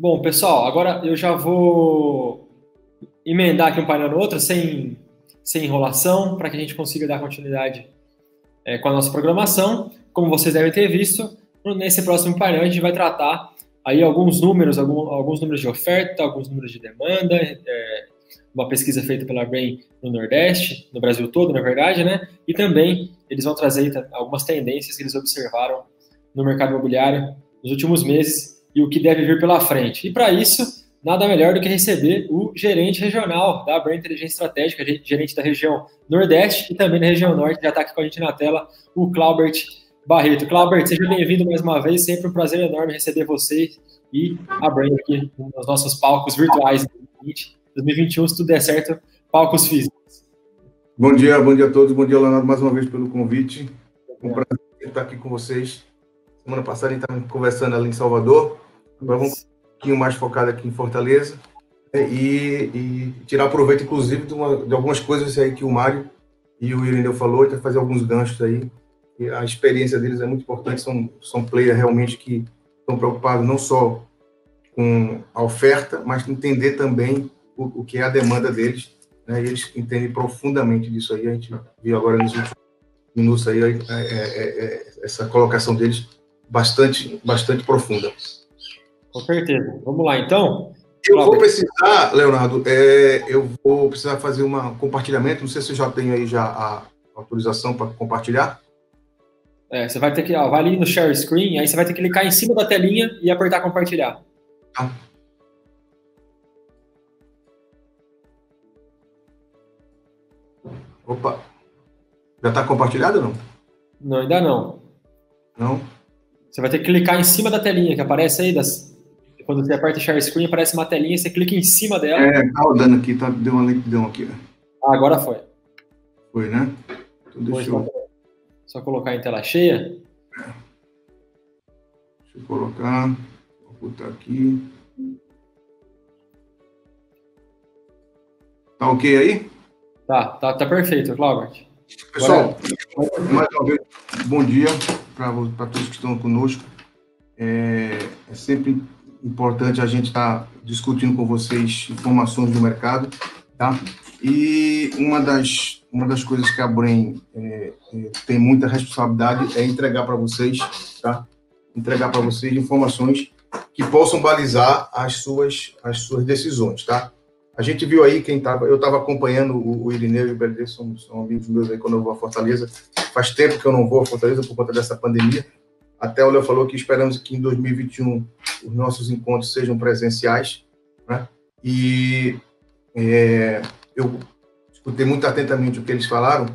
Bom, pessoal, agora eu já vou emendar aqui um painel no outro, sem enrolação, para que a gente consiga dar continuidade com a nossa programação. Como vocês devem ter visto, nesse próximo painel a gente vai tratar aí alguns números de oferta, alguns números de demanda, uma pesquisa feita pela Brain no Nordeste, no Brasil todo, na verdade, né? E também eles vão trazer algumas tendências que eles observaram no mercado imobiliário nos últimos meses e o que deve vir pela frente. E para isso, nada melhor do que receber o gerente regional da Brain Inteligência Estratégica, gerente da região Nordeste e também da região Norte, já está aqui com a gente na tela, o Claubert Barreto. Claubert, seja bem-vindo mais uma vez, sempre um prazer enorme receber você e a Brain aqui nos nossos palcos virtuais 2021, se tudo der certo, palcos físicos. Bom dia a todos, bom dia, Leonardo, mais uma vez pelo convite. Um prazer estar aqui com vocês. Semana passada a gente estava conversando ali em Salvador, agora vamos um pouquinho mais focado aqui em Fortaleza e tirar proveito, inclusive, de algumas coisas aí que o Mário e o Irineu falou, e fazer alguns ganchos aí. E a experiência deles é muito importante, são players realmente que estão preocupados não só com a oferta, mas entender também o que é a demanda deles, né? E eles entendem profundamente disso aí. A gente viu agora nos últimos minutos aí essa colocação deles bastante profunda. Com certeza. Vamos lá, então. Eu vou precisar, Leonardo, eu vou precisar fazer um compartilhamento. Não sei se eu já tenho aí a autorização para compartilhar. Você vai ter que, vai ali no Share Screen, aí você vai ter que clicar em cima da telinha e apertar compartilhar. Tá. Opa, já está compartilhado ou não? Não, ainda não. Não? Você vai ter que clicar em cima da telinha que aparece aí, quando você aperta Share Screen, aparece uma telinha, você clica em cima dela. Tá rodando aqui, deu uma lentidão aqui. Agora foi. Foi, né? Então deixa eu... Só colocar em tela cheia. Deixa eu colocar, vou botar aqui. Tá ok aí? Tá perfeito, Claubert. Pessoal, mais uma vez, bom dia para todos que estão conosco. É sempre importante a gente estar discutindo com vocês informações do mercado, tá? E uma das coisas que a Brain tem muita responsabilidade é entregar para vocês, tá? Entregar para vocês informações que possam balizar as suas decisões, tá? A gente viu aí eu estava acompanhando o Irineu e o Belder, são amigos meus aí quando eu vou a Fortaleza. Faz tempo que eu não vou a Fortaleza por conta dessa pandemia. Até o Léo falou que esperamos que em 2021 os nossos encontros sejam presenciais, né? E eu escutei muito atentamente o que eles falaram,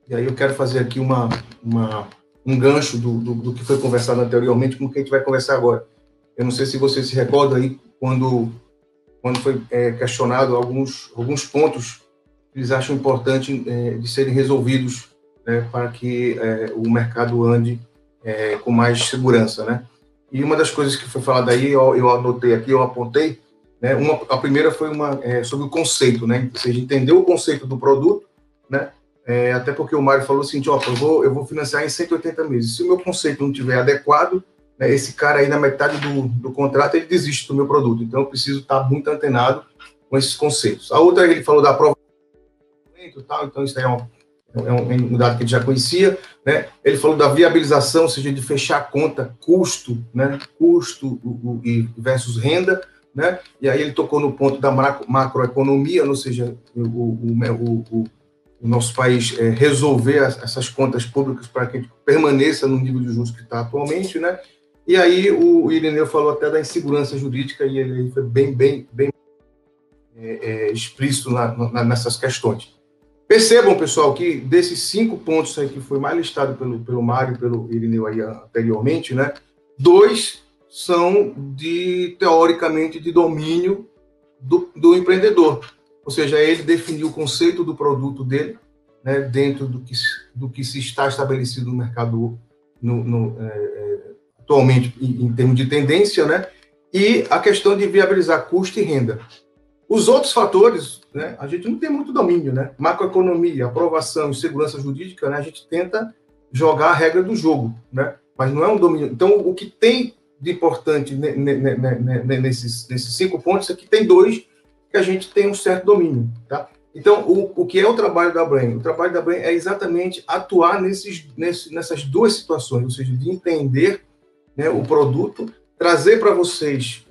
e aí eu quero fazer aqui um gancho do que foi conversado anteriormente com o que a gente vai conversar agora. Eu não sei se você se recorda aí quando foi questionado alguns pontos que eles acham importante de serem resolvidos, né, para que o mercado ande com mais segurança, né? E uma das coisas que foi falada aí, eu anotei aqui, eu apontei, né? A primeira foi sobre o conceito, né? Ou seja, entender o conceito do produto, né? Até porque o Mário falou assim, eu vou financiar em 180 meses. Se o meu conceito não estiver adequado, né, esse cara aí na metade do contrato, ele desiste do meu produto. Então, eu preciso estar muito antenado com esses conceitos. A outra, ele falou da prova, então isso aí é um dado que ele já conhecia, né? Ele falou da viabilização, ou seja, de fechar a conta, custo, né? Custo versus renda, né? E aí ele tocou no ponto da macroeconomia, ou seja, o nosso país resolver essas contas públicas para que a gente permaneça no nível de juros que está atualmente, né? E aí o Irineu falou até da insegurança jurídica e ele foi bem explícito nessas questões. Percebam, pessoal, que desses 5 pontos aí que foi mais listado pelo Mário e pelo Irineu aí anteriormente, né? 2 são teoricamente de domínio do empreendedor. Ou seja, ele definiu o conceito do produto dele, né, dentro do que se está estabelecido no mercado atualmente em termos de tendência, né, e a questão de viabilizar custo e renda. Os outros fatores, né, a gente não tem muito domínio, né? Macroeconomia, aprovação e segurança jurídica, né, a gente tenta jogar a regra do jogo, né, mas não é um domínio. Então, o que tem de importante nesses 5 pontos, aqui tem 2 que a gente tem um certo domínio, tá? Então, o que é o trabalho da Brain? O trabalho da Brain é exatamente atuar nessas 2 situações, ou seja, de entender, né, o produto, trazer para vocês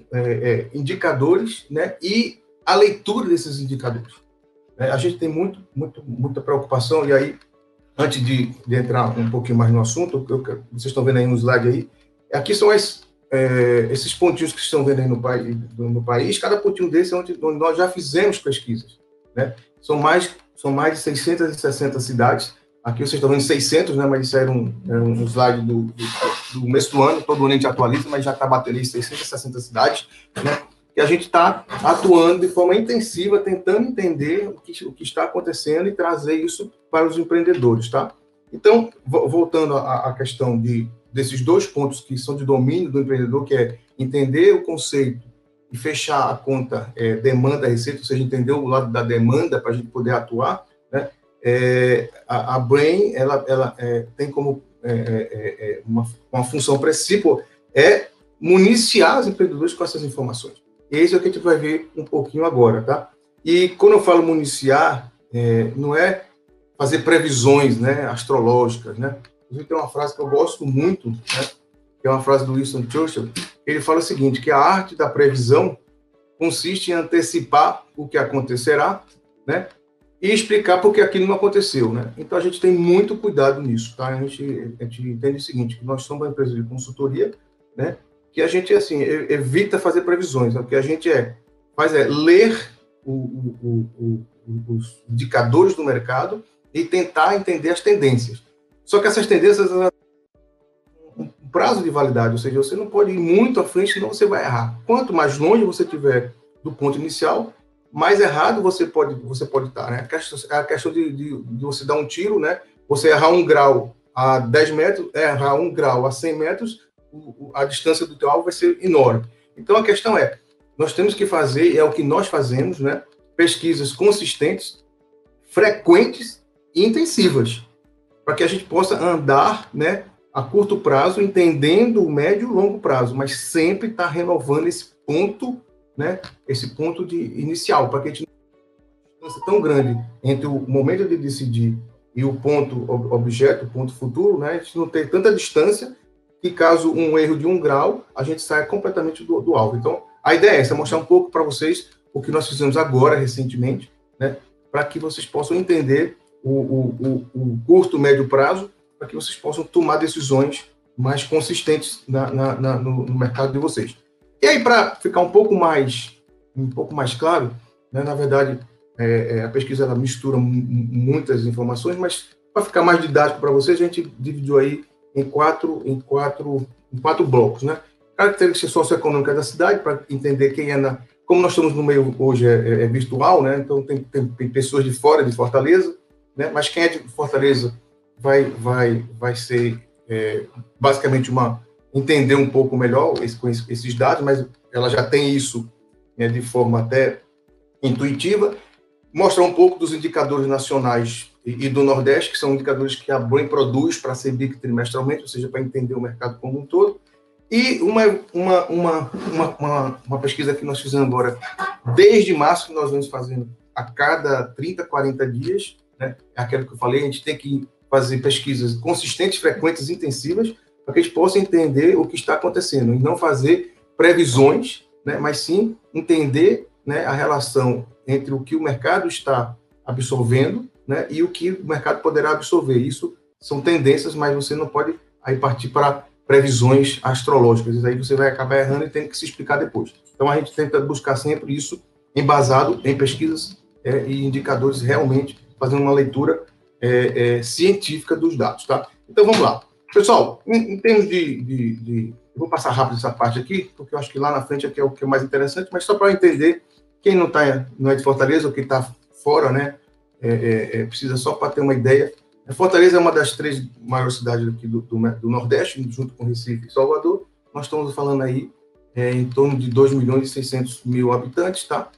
indicadores, né, e a leitura desses indicadores. A gente tem muita preocupação, e aí, antes de entrar um pouquinho mais no assunto, vocês estão vendo aí no slide aí, aqui são esses pontinhos que estão vendo aí no país, cada pontinho desse é onde nós já fizemos pesquisas, né? São mais de 660 cidades, aqui vocês estão vendo 600, né? Mas isso era um slide do começo do ano, todo ano a gente atualiza, mas já está batendo aí 660 cidades, né? E a gente está atuando de forma intensiva, tentando entender o que está acontecendo e trazer isso para os empreendedores, tá? Então, voltando à questão desses 2 pontos que são de domínio do empreendedor, que é entender o conceito e fechar a conta demanda-receita, ou seja, entender o lado da demanda para a gente poder atuar, né? A Brain, ela tem como uma função principal municiar os empreendedores com essas informações. Esse é o que a gente vai ver um pouquinho agora, tá? E quando eu falo municiar, não é fazer previsões, né, astrológicas, né? Inclusive tem uma frase que eu gosto muito, né, que é uma frase do Winston Churchill. Ele fala o seguinte, que a arte da previsão consiste em antecipar o que acontecerá, né, e explicar por que aquilo não aconteceu, né? Então a gente tem muito cuidado nisso, tá? A gente entende o seguinte, que nós somos uma empresa de consultoria, né, que a gente, assim, evita fazer previsões, né? O que a gente faz é ler os indicadores do mercado e tentar entender as tendências. Só que essas tendências têm um prazo de validade, ou seja, você não pode ir muito à frente, senão você vai errar. Quanto mais longe você estiver do ponto inicial, mais errado você pode estar, né? A questão de você dar um tiro, né? Você errar 1 grau a 10 metros, errar 1 grau a 100 metros, a distância do teu alvo vai ser enorme. Então, a questão nós temos que fazer, é o que nós fazemos, né? Pesquisas consistentes, frequentes e intensivas, para que a gente possa andar, né, a curto prazo, entendendo o médio e longo prazo, mas sempre está renovando esse ponto, né, esse ponto inicial, para que a gente não tenha uma distância tão grande entre o momento de decidir e o ponto objeto, o ponto futuro, né, a gente não tem tanta distância que, caso um erro de 1 grau, a gente saia completamente do alvo. Então, a ideia é essa, mostrar um pouco para vocês o que nós fizemos agora, recentemente, né, para que vocês possam entender o curto, médio prazo, para que vocês possam tomar decisões mais consistentes no mercado de vocês. E aí, para ficar um pouco mais claro, né, na verdade, a pesquisa ela mistura muitas informações, mas para ficar mais didático para vocês, a gente dividiu aí em quatro blocos, né? Características socioeconômicas da cidade, para entender quem como nós estamos no meio hoje virtual, né? Então tem pessoas de fora de Fortaleza, né? Mas quem é de Fortaleza vai ser basicamente entender um pouco melhor esses dados, mas ela já tem isso, né, de forma até intuitiva. Mostrar um pouco dos indicadores nacionais e do Nordeste, que são indicadores que a Brain produz para a CEBIC trimestralmente, ou seja, para entender o mercado como um todo. E uma pesquisa que nós fizemos agora, desde março, que nós vamos fazendo a cada 30, 40 dias, né? É aquilo que eu falei, a gente tem que fazer pesquisas consistentes, frequentes, intensivas, para que a gente possa entender o que está acontecendo, e não fazer previsões, né? Mas sim entender, né, a relação entre o que o mercado está absorvendo, né, e o que o mercado poderá absorver. Isso são tendências, mas você não pode aí partir para previsões astrológicas. Aí você vai acabar errando e tem que se explicar depois. Então, a gente tenta buscar sempre isso embasado em pesquisas e indicadores, realmente fazendo uma leitura científica dos dados, tá? Então, vamos lá. Pessoal, em termos eu vou passar rápido essa parte aqui, porque eu acho que lá na frente aqui é o que é mais interessante, mas só para entender, quem não é de Fortaleza ou quem está fora, né, precisa só para ter uma ideia. Fortaleza é uma das 3 maiores cidades aqui do Nordeste, junto com Recife e Salvador. Nós estamos falando aí em torno de 2.600.000 habitantes, tá?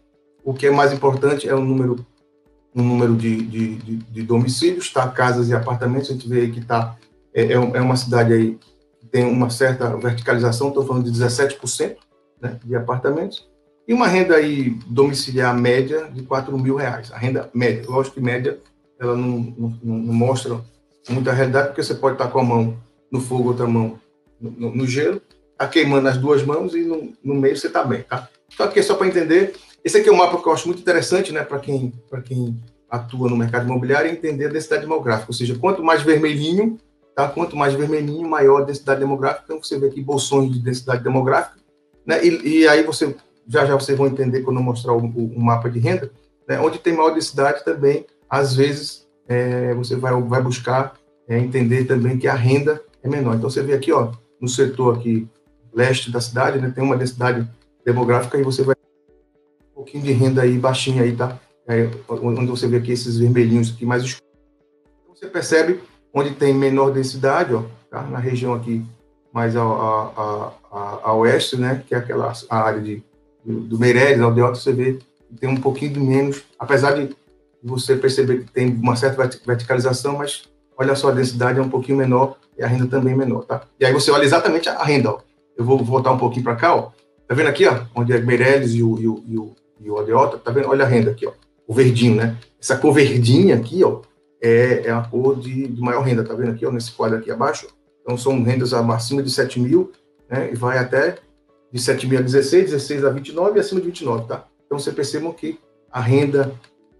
O que é mais importante é o número de domicílios, tá? Casas e apartamentos. A gente vê aí que é uma cidade aí tem uma certa verticalização, estou falando de 17%, né, de apartamentos, e uma renda aí domiciliar média de R$4.000. A renda média, lógico que média, ela não mostra muita realidade, porque você pode estar com a mão no fogo, outra mão no gelo, tá queimando as duas mãos e no meio você está bem, tá? Então aqui é só para entender. Esse aqui é um mapa que eu acho muito interessante, né, para quem atua no mercado imobiliário, entender a densidade demográfica, ou seja, quanto mais vermelhinho, tá? Quanto mais vermelhinho, maior a densidade demográfica. Então você vê aqui bolsões de densidade demográfica, né? E aí você já vocês vão entender quando eu mostrar o mapa de renda, né? Onde tem maior densidade também, às vezes você vai buscar entender também que a renda é menor. Então você vê aqui, ó, no setor aqui leste da cidade, né, tem uma densidade demográfica e você vai um pouquinho de renda aí baixinha aí, tá? Onde você vê aqui esses vermelhinhos aqui mais escuros. Então, você percebe onde tem menor densidade, ó, tá? Na região aqui mais a oeste, né, que é a área do Meireles, Aldeota, você vê que tem um pouquinho de menos, apesar de você perceber que tem uma certa verticalização, mas olha só, a densidade é um pouquinho menor e a renda também é menor, tá? E aí você olha exatamente a renda, ó. Eu vou voltar um pouquinho para cá, ó. Tá vendo aqui, ó, onde é Meireles e o Aldeota, tá vendo? Olha a renda aqui, ó. O verdinho, né? Essa cor verdinha aqui, ó, é a cor de maior renda, tá vendo aqui, ó, nesse quadro aqui abaixo? Então, são rendas acima de 7 mil, né? E vai até de 7 mil a 16, 16 a 29 e acima de 29, tá? Então, você percebam que a renda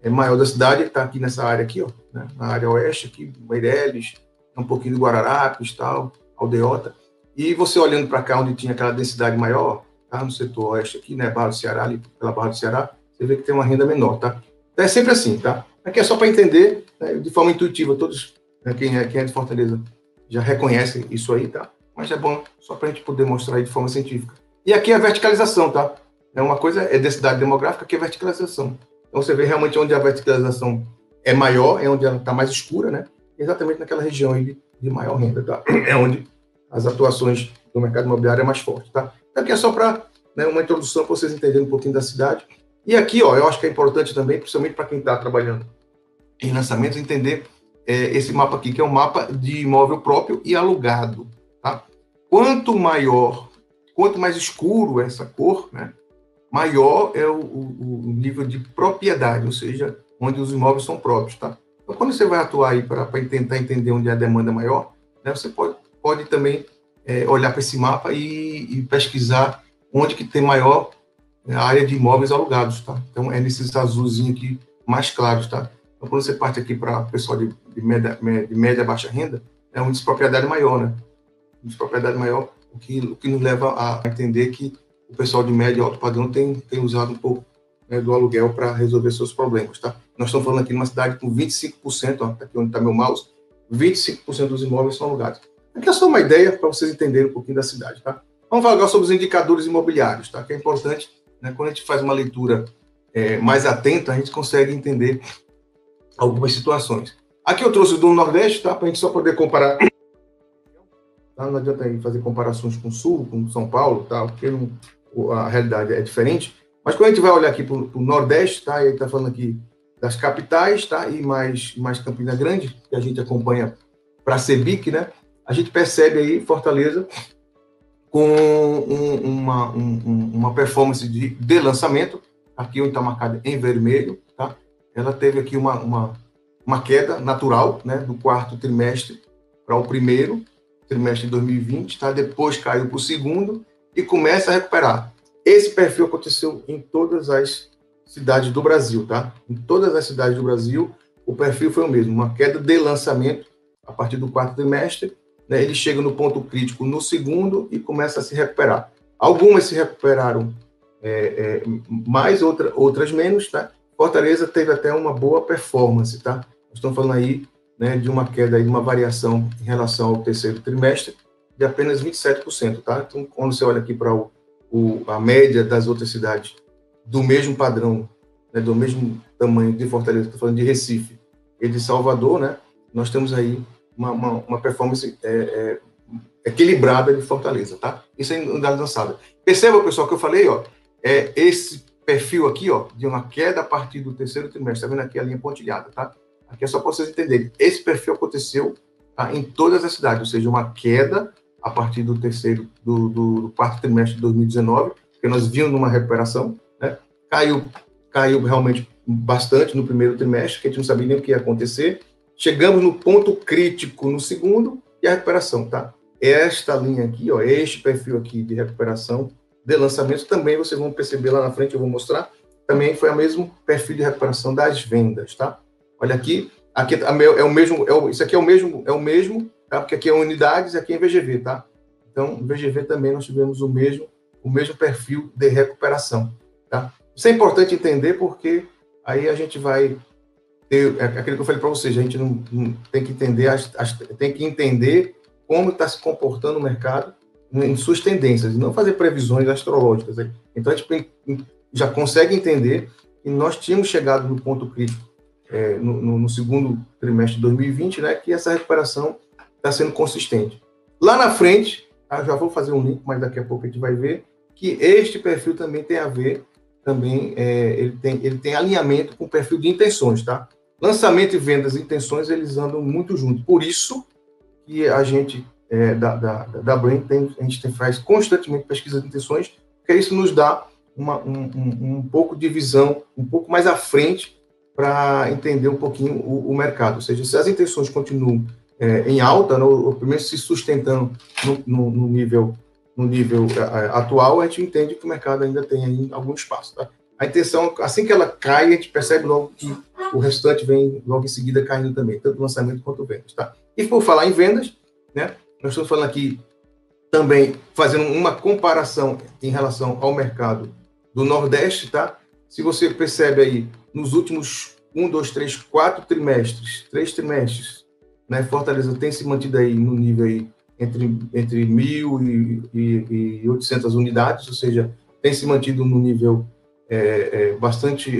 maior da cidade está aqui nessa área aqui, ó, né? Na área oeste aqui, Meireles, um pouquinho de Guararapes, tal, Aldeota. E você olhando para cá, onde tinha aquela densidade maior, tá? No setor oeste aqui, né? Barra do Ceará, ali pela Barra do Ceará, você vê que tem uma renda menor, tá? Então, é sempre assim, tá? Aqui é só para entender, né, de forma intuitiva, todos, né, quem é de Fortaleza já reconhece isso aí, tá? Mas é bom só para a gente poder mostrar aí de forma científica. E aqui é a verticalização, tá? Uma coisa é densidade demográfica, aqui é verticalização. Então, você vê realmente onde a verticalização é maior, é onde ela está mais escura, né? Exatamente naquela região aí de maior renda, tá? É onde as atuações do mercado imobiliário é mais forte, tá? Então, aqui é só para, né, uma introdução para vocês entenderem um pouquinho da cidade. E aqui, ó, eu acho que é importante também, principalmente para quem está trabalhando em lançamentos, entender esse mapa aqui, que é um mapa de imóvel próprio e alugado, tá? Quanto mais escuro essa cor, né, maior é o nível de propriedade, ou seja, onde os imóveis são próprios, tá? Então, quando você vai atuar aí para tentar entender onde é a demanda maior, né, você pode também olhar para esse mapa e pesquisar onde que tem maior área de imóveis alugados, tá? Então, é nesses azulzinhos aqui mais claros, tá? Então, quando você parte aqui para o pessoal de média baixa renda, é um despropriedade maior, né? Um despropriedade maior, o que nos leva a entender que o pessoal de médio e alto padrão tem usado um pouco, né, do aluguel para resolver seus problemas, tá? Nós estamos falando aqui numa cidade com 25%, ó, aqui onde está meu mouse, 25% dos imóveis são alugados. Aqui é só uma ideia para vocês entenderem um pouquinho da cidade, tá? Vamos falar sobre os indicadores imobiliários, tá? Que é importante, né? Quando a gente faz uma leitura mais atenta, a gente consegue entender algumas situações. Aqui eu trouxe do Nordeste, tá? Para a gente só poder comparar. Tá? Não adianta aí fazer comparações com o Sul, com São Paulo, tá? Porque a realidade é diferente. Mas quando a gente vai olhar aqui para o Nordeste, tá? E aí está falando aqui das capitais, tá? E mais Campina Grande, que a gente acompanha para a CEBIC, né? A gente percebe aí Fortaleza com uma performance de lançamento, aqui onde está marcada em vermelho, tá? Ela teve aqui uma queda natural, né? Do quarto trimestre para o primeiro trimestre de 2020, tá? Depois caiu para o segundo e começa a recuperar. Esse perfil aconteceu em todas as cidades do Brasil, tá? Em todas as cidades do Brasil, o perfil foi o mesmo, uma queda de lançamento a partir do quarto trimestre, né? Ele chega no ponto crítico no segundo e começa a se recuperar. Algumas se recuperaram mais, outras menos, tá? Fortaleza teve até uma boa performance, tá? Nós estamos falando aí, né, de uma queda, aí, de uma variação em relação ao terceiro trimestre de apenas 27%, tá? Então, quando você olha aqui para a média das outras cidades do mesmo padrão, né, do mesmo tamanho de Fortaleza, estou falando de Recife e de Salvador, né? Nós temos aí uma performance equilibrada de Fortaleza, tá? Isso é em dado lançado. Perceba, pessoal, que eu falei, ó, esse perfil aqui, ó, de uma queda a partir do terceiro trimestre, tá vendo aqui a linha pontilhada, tá? Aqui é só para vocês entenderem. Esse perfil aconteceu, tá, em todas as cidades, ou seja, uma queda a partir do quarto trimestre de 2019, porque nós vimos numa recuperação, né? Caiu realmente bastante no primeiro trimestre, que a gente não sabia nem o que ia acontecer. Chegamos no ponto crítico no segundo e a recuperação, tá? Esta linha aqui, ó, este perfil aqui de recuperação de lançamento, também vocês vão perceber lá na frente, eu vou mostrar, também foi o mesmo perfil de recuperação das vendas, tá? Olha aqui é o mesmo, isso aqui é o mesmo, tá? Porque aqui é unidades e aqui é VGV, tá? Então, no VGV também nós tivemos o mesmo perfil de recuperação, tá? Isso é importante entender porque aí a gente vai ter, aquilo que eu falei para vocês, a gente não tem que entender, tem que entender como está se comportando o mercado em suas tendências, e não fazer previsões astrológicas. Então, a gente já consegue entender que nós tínhamos chegado no ponto crítico no segundo trimestre de 2020, né, que essa recuperação está sendo consistente. Lá na frente, já vou fazer um link, mas daqui a pouco a gente vai ver que este perfil também tem a ver, ele tem alinhamento com o perfil de intenções, tá? Lançamento e vendas e intenções, eles andam muito juntos. Por isso que a gente, da Brain, a gente faz constantemente pesquisa de intenções, porque isso nos dá um pouco de visão, um pouco mais à frente, para entender um pouquinho o mercado. Ou seja, se as intenções continuam em alta, ou primeiro se sustentando no nível atual, a gente entende que o mercado ainda tem aí algum espaço. Tá? A intenção, assim que ela cai, a gente percebe logo que o restante vem logo em seguida caindo também, tanto lançamento quanto vendas. Tá? E por falar em vendas, né, nós estamos falando aqui também, fazendo uma comparação em relação ao mercado do Nordeste, tá? Se você percebe aí, nos últimos 3 trimestres, né, Fortaleza tem se mantido aí no nível aí entre 1.000 e 800 unidades, ou seja, tem se mantido no nível bastante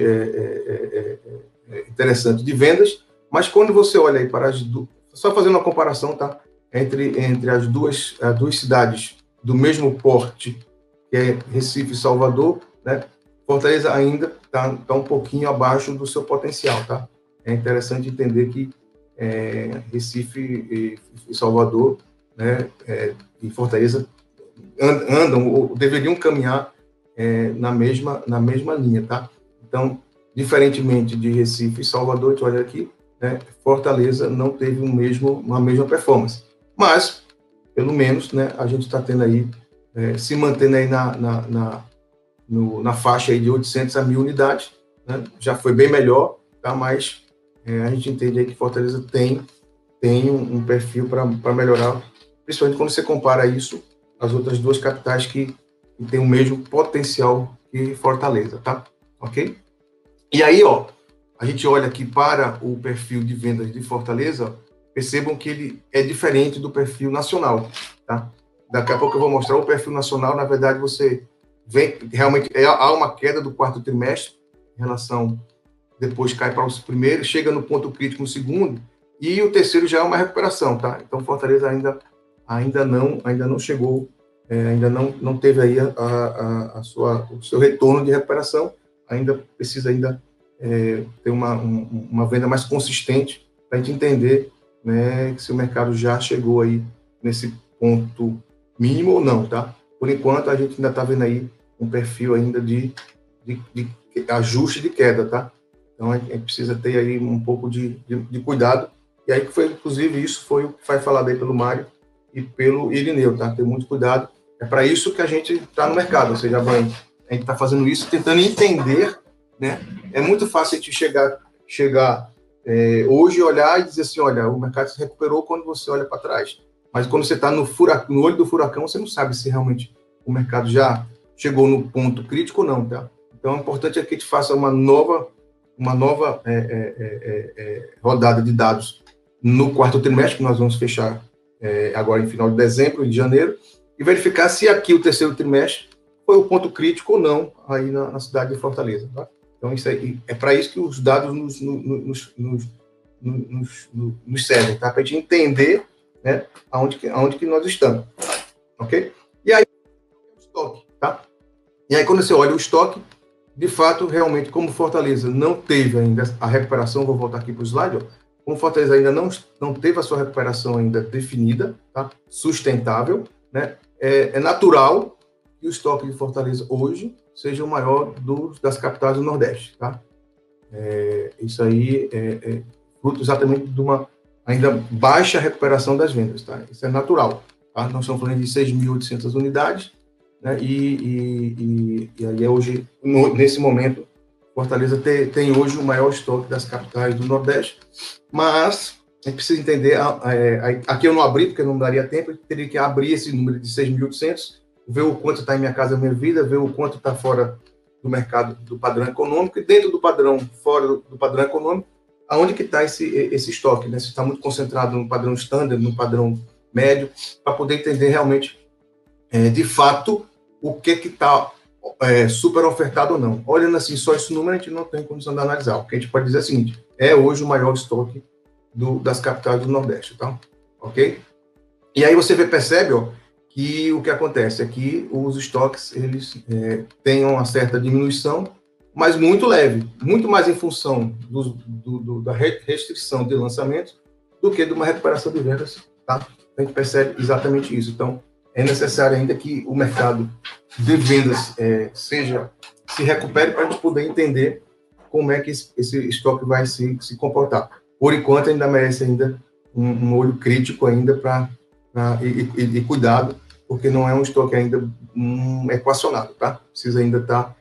interessante de vendas, mas quando você olha aí para só fazendo uma comparação, tá? Entre as duas cidades do mesmo porte, que é Recife e Salvador, né? Fortaleza ainda está um pouquinho abaixo do seu potencial, tá? É interessante entender que Recife e Salvador, né, e Fortaleza andam ou deveriam caminhar na mesma linha, tá? Então, diferentemente de Recife e Salvador, a gente olha aqui, né, Fortaleza não teve uma mesma performance, mas pelo menos, né, a gente está tendo aí se mantendo aí na faixa aí de 800 a 1.000 unidades, né? Já foi bem melhor, tá? Mas a gente entende aí que Fortaleza tem um perfil para melhorar, principalmente quando você compara isso às outras duas capitais que têm o mesmo potencial que Fortaleza, tá? Ok? E aí, ó, a gente olha aqui para o perfil de vendas de Fortaleza, percebam que ele é diferente do perfil nacional, tá? Daqui a pouco eu vou mostrar o perfil nacional, na verdade você realmente há uma queda do quarto trimestre em relação, depois cai para o primeiro, chega no ponto crítico no segundo, e o terceiro já é uma recuperação, tá? Então Fortaleza ainda não chegou, ainda não teve aí o seu retorno de recuperação, ainda precisa ter uma venda mais consistente para a gente entender, né, se o mercado já chegou aí nesse ponto mínimo ou não, tá? Por enquanto a gente ainda está vendo aí um perfil ainda de ajuste de queda, tá? Então, a gente precisa ter aí um pouco de cuidado. E aí, inclusive, isso foi o que foi falado aí pelo Mário e pelo Irineu, tá? Ter muito cuidado. É para isso que a gente está no mercado, ou seja, a gente está fazendo isso, tentando entender, né? É muito fácil a gente chegar hoje, olhar e dizer assim, olha, o mercado se recuperou quando você olha para trás. Mas quando você está no olho do furacão, você não sabe se realmente o mercado já chegou no ponto crítico ou não, tá? Então, é importante que a gente faça uma nova rodada de dados no quarto trimestre, que nós vamos fechar agora em final de dezembro e de janeiro, e verificar se aqui o terceiro trimestre foi o ponto crítico ou não aí na cidade de Fortaleza, tá? Então, isso aí, é para isso que os dados nos servem, tá? Para a gente entender, né, aonde que nós estamos, ok? E aí, o estoque, tá? E aí, quando você olha o estoque, de fato, realmente, como Fortaleza não teve ainda a recuperação, vou voltar aqui para o slide, ó, como Fortaleza ainda não teve a sua recuperação ainda definida, tá? Sustentável, né? É natural que o estoque de Fortaleza hoje seja o maior das capitais do Nordeste, tá? Isso aí é fruto exatamente de uma ainda baixa recuperação das vendas, tá? Isso é natural, tá? Nós estamos falando de 6.800 unidades, né? E aí hoje, nesse momento, Fortaleza tem hoje o maior estoque das capitais do Nordeste, mas a gente precisa entender, aqui eu não abri, porque não daria tempo, eu teria que abrir esse número de 6.800, ver o quanto está em Minha Casa Minha Vida, ver o quanto está fora do mercado do padrão econômico, e dentro do padrão, fora do padrão econômico, aonde que está esse estoque, né? Se está muito concentrado no padrão standard, no padrão médio, para poder entender realmente, de fato, o que está super ofertado ou não. Olhando assim, só esse número, a gente não tem condição de analisar. O que a gente pode dizer é o seguinte, é hoje o maior estoque das capitais do Nordeste, tá? Ok? E aí você percebe, ó, que o que acontece é que os estoques, eles têm uma certa diminuição, mas muito leve, muito mais em função da restrição de lançamentos do que de uma recuperação de vendas, tá? A gente percebe exatamente isso. Então, é necessário ainda que o mercado de vendas se recupere para a gente poder entender como é que esse estoque vai se comportar. Por enquanto, ainda merece ainda um olho crítico ainda e cuidado, porque não é um estoque ainda equacionado, tá? Precisa ainda estar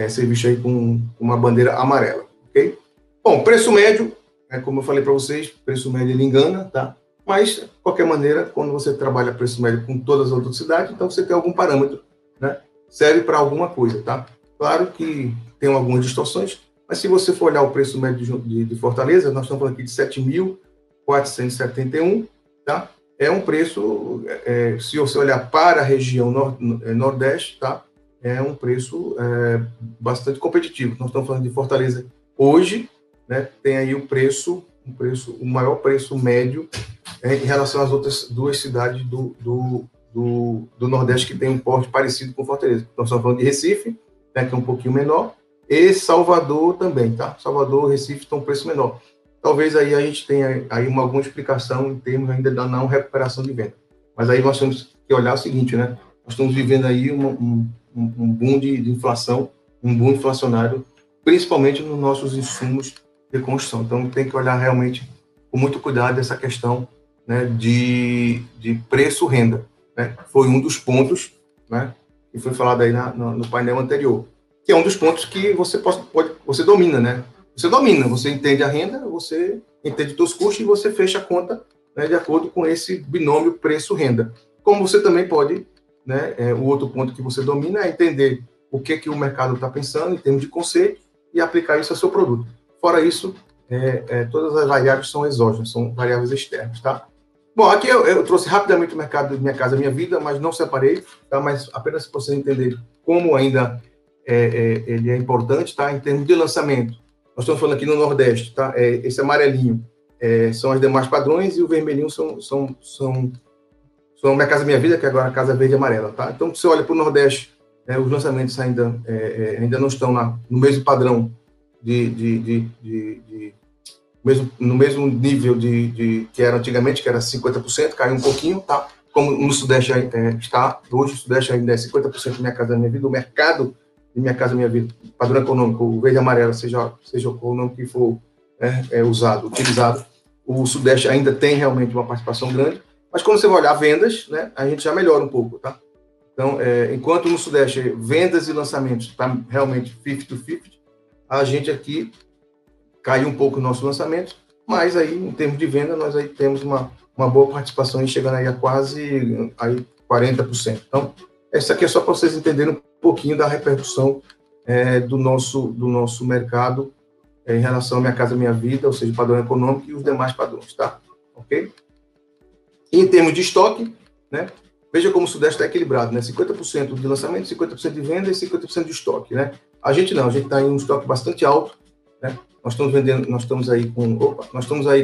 ser visto aí com uma bandeira amarela, ok? Bom, preço médio, como eu falei para vocês, preço médio ele engana, tá? Mas, de qualquer maneira, quando você trabalha preço médio com todas as outras cidades, então você tem algum parâmetro, né? Serve para alguma coisa, tá? Claro que tem algumas distorções, mas se você for olhar o preço médio de Fortaleza, nós estamos falando aqui de 7.471, tá? É um preço, se você olhar para a região Nordeste, tá? É um preço bastante competitivo. Nós estamos falando de Fortaleza hoje, né? Tem aí o maior preço médio em relação às outras duas cidades do Nordeste que tem um porte parecido com Fortaleza. Nós estamos falando de Recife, né, que é um pouquinho menor, e Salvador também, tá? Salvador e Recife estão um preço menor. Talvez aí a gente tenha aí alguma explicação em termos ainda da não recuperação de venda. Mas aí nós temos que olhar o seguinte, né? Nós estamos vivendo aí um boom de inflação, um boom inflacionário, principalmente nos nossos insumos de construção. Então, tem que olhar realmente com muito cuidado essa questão, né, de preço-renda, né? Foi um dos pontos, né, que foi falado aí no painel anterior, que é um dos pontos que você domina, né? Você domina, você entende a renda, você entende os custos e você fecha a conta, né, de acordo com esse binômio preço-renda. Como você também pode, né, o outro ponto que você domina é entender o que o mercado está pensando em termos de conceito e aplicar isso ao seu produto. Fora isso, todas as variáveis são exógenas, são variáveis externas, tá? Bom, aqui eu trouxe rapidamente o mercado de Minha Casa Minha Vida, mas não separei, tá? Mas apenas para você entender como ainda ele é importante, tá? Em termos de lançamento. Nós estamos falando aqui no Nordeste, tá? Esse amarelinho são os demais padrões e o vermelhinho são Minha Casa Minha Vida, que é agora a Casa Verde e Amarela, tá? Então, se você olha para o Nordeste, os lançamentos ainda não estão no mesmo padrão no mesmo nível que era antigamente, que era 50%, caiu um pouquinho, tá? Como no Sudeste está, hoje o Sudeste ainda é 50% de Minha Casa Minha Vida, o mercado de Minha Casa Minha Vida, padrão econômico, o verde e amarelo, seja o nome que for utilizado, o Sudeste ainda tem realmente uma participação grande, mas quando você vai olhar vendas, né, a gente já melhora um pouco, tá? Então, enquanto no Sudeste vendas e lançamentos está realmente 50-50, a gente aqui caiu um pouco o nosso lançamento, mas aí, em termos de venda, nós aí temos uma boa participação, chegando aí a quase 40%. Então, isso aqui é só para vocês entenderem um pouquinho da repercussão do nosso mercado em relação à Minha Casa Minha Vida, ou seja, padrão econômico e os demais padrões, tá? Ok? E em termos de estoque, né? Veja como o Sudeste está equilibrado, né? 50% de lançamento, 50% de venda e 50% de estoque, né? A gente não, a gente está em um estoque bastante alto, né? Nós estamos aí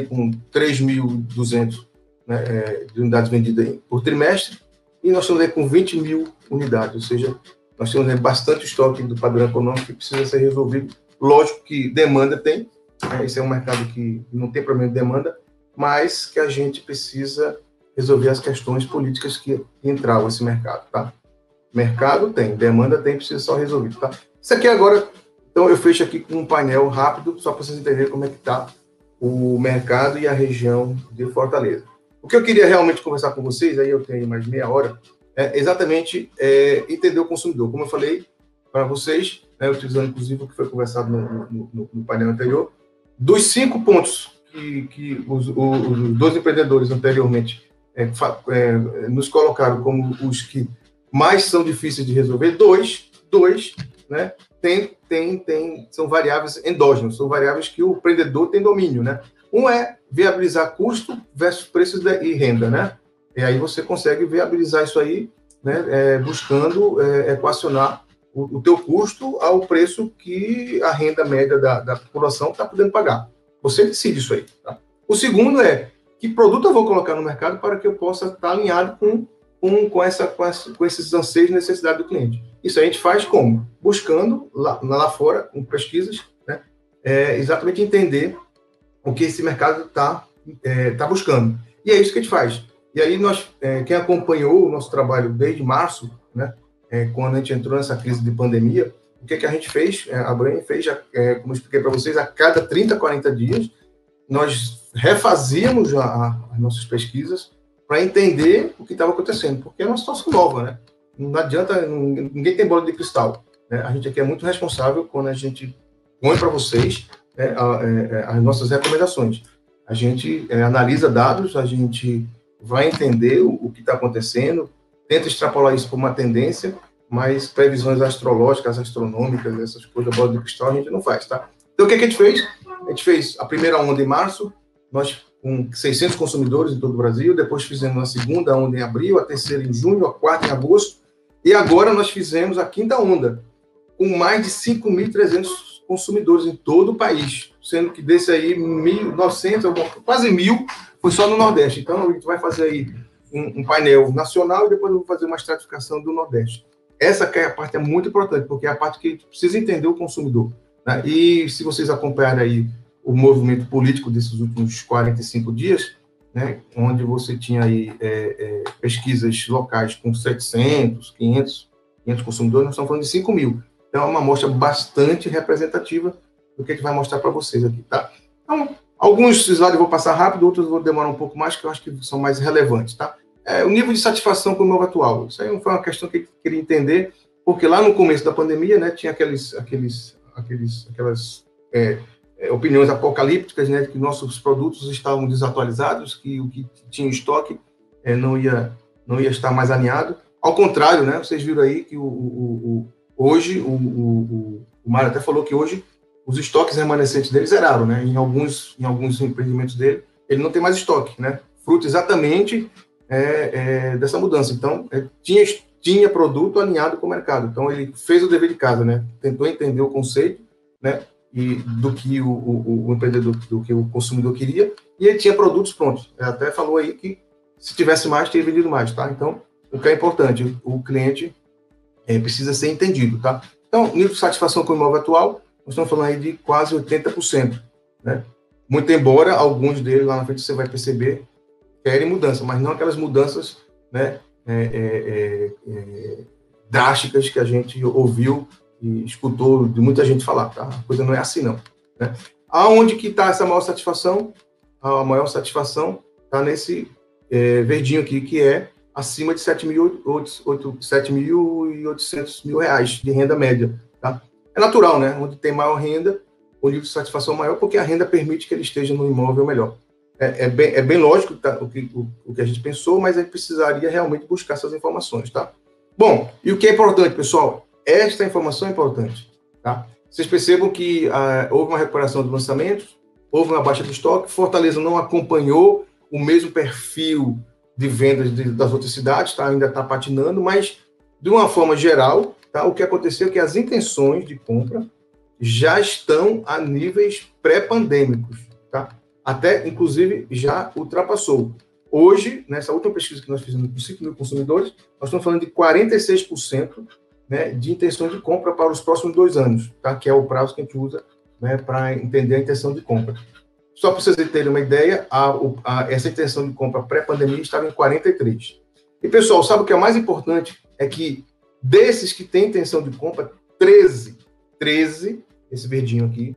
com 3.200, né, de unidades vendidas por trimestre, e nós estamos aí com 20 mil unidades, ou seja, nós temos aí bastante estoque do padrão econômico que precisa ser resolvido. Lógico que demanda tem, né? Esse é um mercado que não tem problema de demanda, mas que a gente precisa resolver as questões políticas que entravam nesse mercado, tá? Mercado tem, demanda tem, precisa só resolver, tá? Isso aqui agora, então eu fecho aqui com um painel rápido, só para vocês entenderem como é que está o mercado e a região de Fortaleza. O que eu queria realmente conversar com vocês, aí eu tenho mais meia hora, é exatamente entender o consumidor. Como eu falei para vocês, né, utilizando inclusive o que foi conversado no painel anterior, dos 5 pontos que os dois empreendedores anteriormente nos colocaram como os que mais são difíceis de resolver, dois, né, são variáveis endógenas, são variáveis que o empreendedor tem domínio, né? Um é viabilizar custo versus preços e renda, né? E aí você consegue viabilizar isso aí, né, buscando equacionar o teu custo ao preço que a renda média da população está podendo pagar. Você decide isso aí, tá? O segundo é que produto eu vou colocar no mercado para que eu possa estar alinhado com esses anseios e necessidades do cliente. Isso a gente faz como? Buscando lá fora, com pesquisas, né, exatamente entender o que esse mercado está buscando. E é isso que a gente faz. E aí, quem acompanhou o nosso trabalho desde março, né, quando a gente entrou nessa crise de pandemia, o que a gente fez? A Brain fez, como eu expliquei para vocês, a cada 30, 40 dias, nós refazíamos as nossas pesquisas para entender o que estava acontecendo, porque é uma situação nova, né? Não adianta, ninguém tem bola de cristal, né? A gente aqui é muito responsável quando a gente põe para vocês as nossas recomendações. A gente analisa dados, a gente vai entender o que está acontecendo, tenta extrapolar isso para uma tendência, mas previsões astrológicas, astronômicas, essas coisas, bola de cristal, a gente não faz, tá? Então, o que a gente fez? A gente fez a primeira onda em março, nós com 600 consumidores em todo o Brasil, depois fizemos a segunda onda em abril, a terceira em junho, a quarta em agosto, e agora nós fizemos a quinta onda, com mais de 5.300 consumidores em todo o país, sendo que desse aí, 1.900, quase 1.000, foi só no Nordeste. Então, a gente vai fazer aí um painel nacional e depois eu vou fazer uma estratificação do Nordeste. Essa que é a parte muito importante, porque é a parte que a gente precisa entender o consumidor, né? E se vocês acompanharem aí o movimento político desses últimos 45 dias, né, onde você tinha aí pesquisas locais com 700, 500 consumidores, nós estamos falando de 5.000. Então, é uma amostra bastante representativa do que a gente vai mostrar para vocês aqui, tá? Então, alguns slides eu vou passar rápido, outros eu vou demorar um pouco mais, que eu acho que são mais relevantes, tá? O nível de satisfação com o novo atual. Isso aí foi uma questão que eu queria entender, porque lá no começo da pandemia, né, tinha aquelas opiniões apocalípticas, né, que nossos produtos estavam desatualizados, que o que tinha em estoque não ia estar mais alinhado. Ao contrário, né, vocês viram aí que hoje, o Mário até falou que hoje os estoques remanescentes dele zeraram, né? Em alguns empreendimentos dele, ele não tem mais estoque, né? Fruto exatamente dessa mudança. Então, tinha produto alinhado com o mercado. Então, ele fez o dever de casa, né? Tentou entender o conceito, né? E do que o empreendedor, do que o consumidor queria, e ele tinha produtos prontos. Ele até falou aí que se tivesse mais, teria vendido mais, tá? Então, o que é importante, o cliente precisa ser entendido, tá? Então, nível de satisfação com o imóvel atual, nós estamos falando aí de quase 80%, né? Muito embora alguns deles, lá na frente, você vai perceber, querem mudança, mas não aquelas mudanças, né, drásticas que a gente ouviu e escutou de muita gente falar, tá? A coisa não é assim, não, né? Aonde que está essa maior satisfação? A maior satisfação está nesse verdinho aqui, que é acima de 7.800 mil reais de renda média, tá? É natural, né? Onde tem maior renda, o nível de satisfação é maior, porque a renda permite que ele esteja no imóvel melhor. É bem lógico, tá, o que a gente pensou, mas a gente precisaria realmente buscar essas informações, tá? Bom, e o que é importante, pessoal? Esta informação é importante, tá? Vocês percebam que houve uma recuperação dos lançamentos, houve uma baixa de estoque, Fortaleza não acompanhou o mesmo perfil de vendas das outras cidades, tá? Ainda está patinando, mas, de uma forma geral, tá? O que aconteceu é que as intenções de compra já estão a níveis pré-pandêmicos, tá? Até, inclusive, já ultrapassou. Hoje, nessa última pesquisa que nós fizemos com 5.000 consumidores, nós estamos falando de 46%, né, de intenções de compra para os próximos 2 anos, tá? Que é o prazo que a gente usa, né, para entender a intenção de compra. Só para vocês terem uma ideia, essa intenção de compra pré-pandemia estava em 43. E, pessoal, sabe o que é mais importante? É que desses que têm intenção de compra, 13, esse verdinho aqui,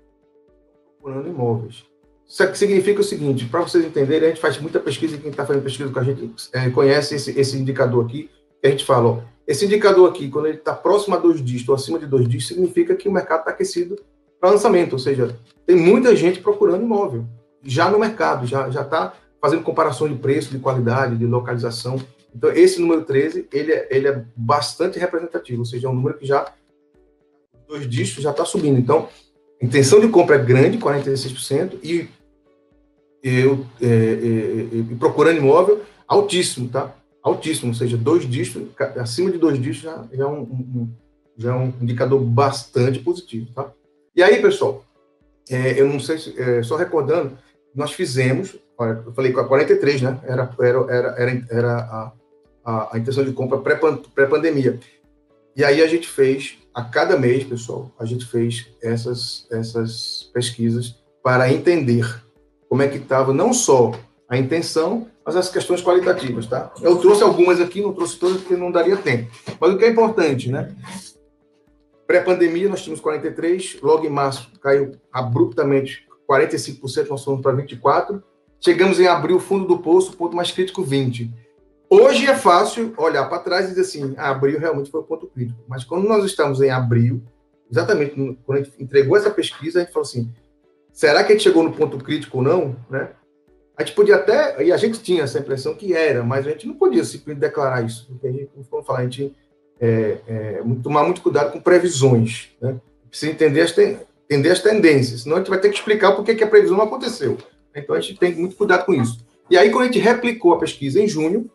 procurando imóveis. Isso aqui significa o seguinte, para vocês entenderem, a gente faz muita pesquisa, e quem está fazendo pesquisa com a gente conhece esse indicador aqui, que a gente fala, ó, esse indicador aqui, quando ele está próximo a 2 dígitos ou acima de 2 dígitos, significa que o mercado está aquecido para lançamento, ou seja, tem muita gente procurando imóvel, já no mercado, já está fazendo comparações de preço, de qualidade, de localização. Então, esse número 13, ele é bastante representativo, ou seja, é um número que já, 2 dígitos já está subindo. Então, a intenção de compra é grande, 46%, e procurando imóvel, altíssimo, tá? Altíssimo, ou seja, 2 dígitos, acima de 2 dígitos já é um indicador bastante positivo, tá? E aí, pessoal, eu não sei se, só recordando, nós fizemos, olha, eu falei com a 43, né? Era a intenção de compra pré-pandemia. E aí a gente fez, a cada mês, pessoal, a gente fez essas pesquisas para entender como é que estava não só a intenção, mas as questões qualitativas, tá? Eu trouxe algumas aqui, não trouxe todas porque não daria tempo. Mas o que é importante, né? Pré-pandemia, nós tínhamos 43, logo em março caiu abruptamente 45%, nós fomos para 24%. Chegamos em abril, fundo do poço, ponto mais crítico, 20%. Hoje é fácil olhar para trás e dizer assim, abril realmente foi o ponto crítico. Mas quando nós estamos em abril, exatamente quando a gente entregou essa pesquisa, a gente falou assim, será que a gente chegou no ponto crítico ou não? Né? A gente podia até, e a gente tinha essa impressão que era, mas a gente não podia simplesmente declarar isso. Porque a gente, como falar, a gente tomar muito cuidado com previsões. Né? Precisa entender as tendências, senão a gente vai ter que explicar por que a previsão não aconteceu. Então a gente tem muito cuidado com isso. E aí, quando a gente replicou a pesquisa em junho,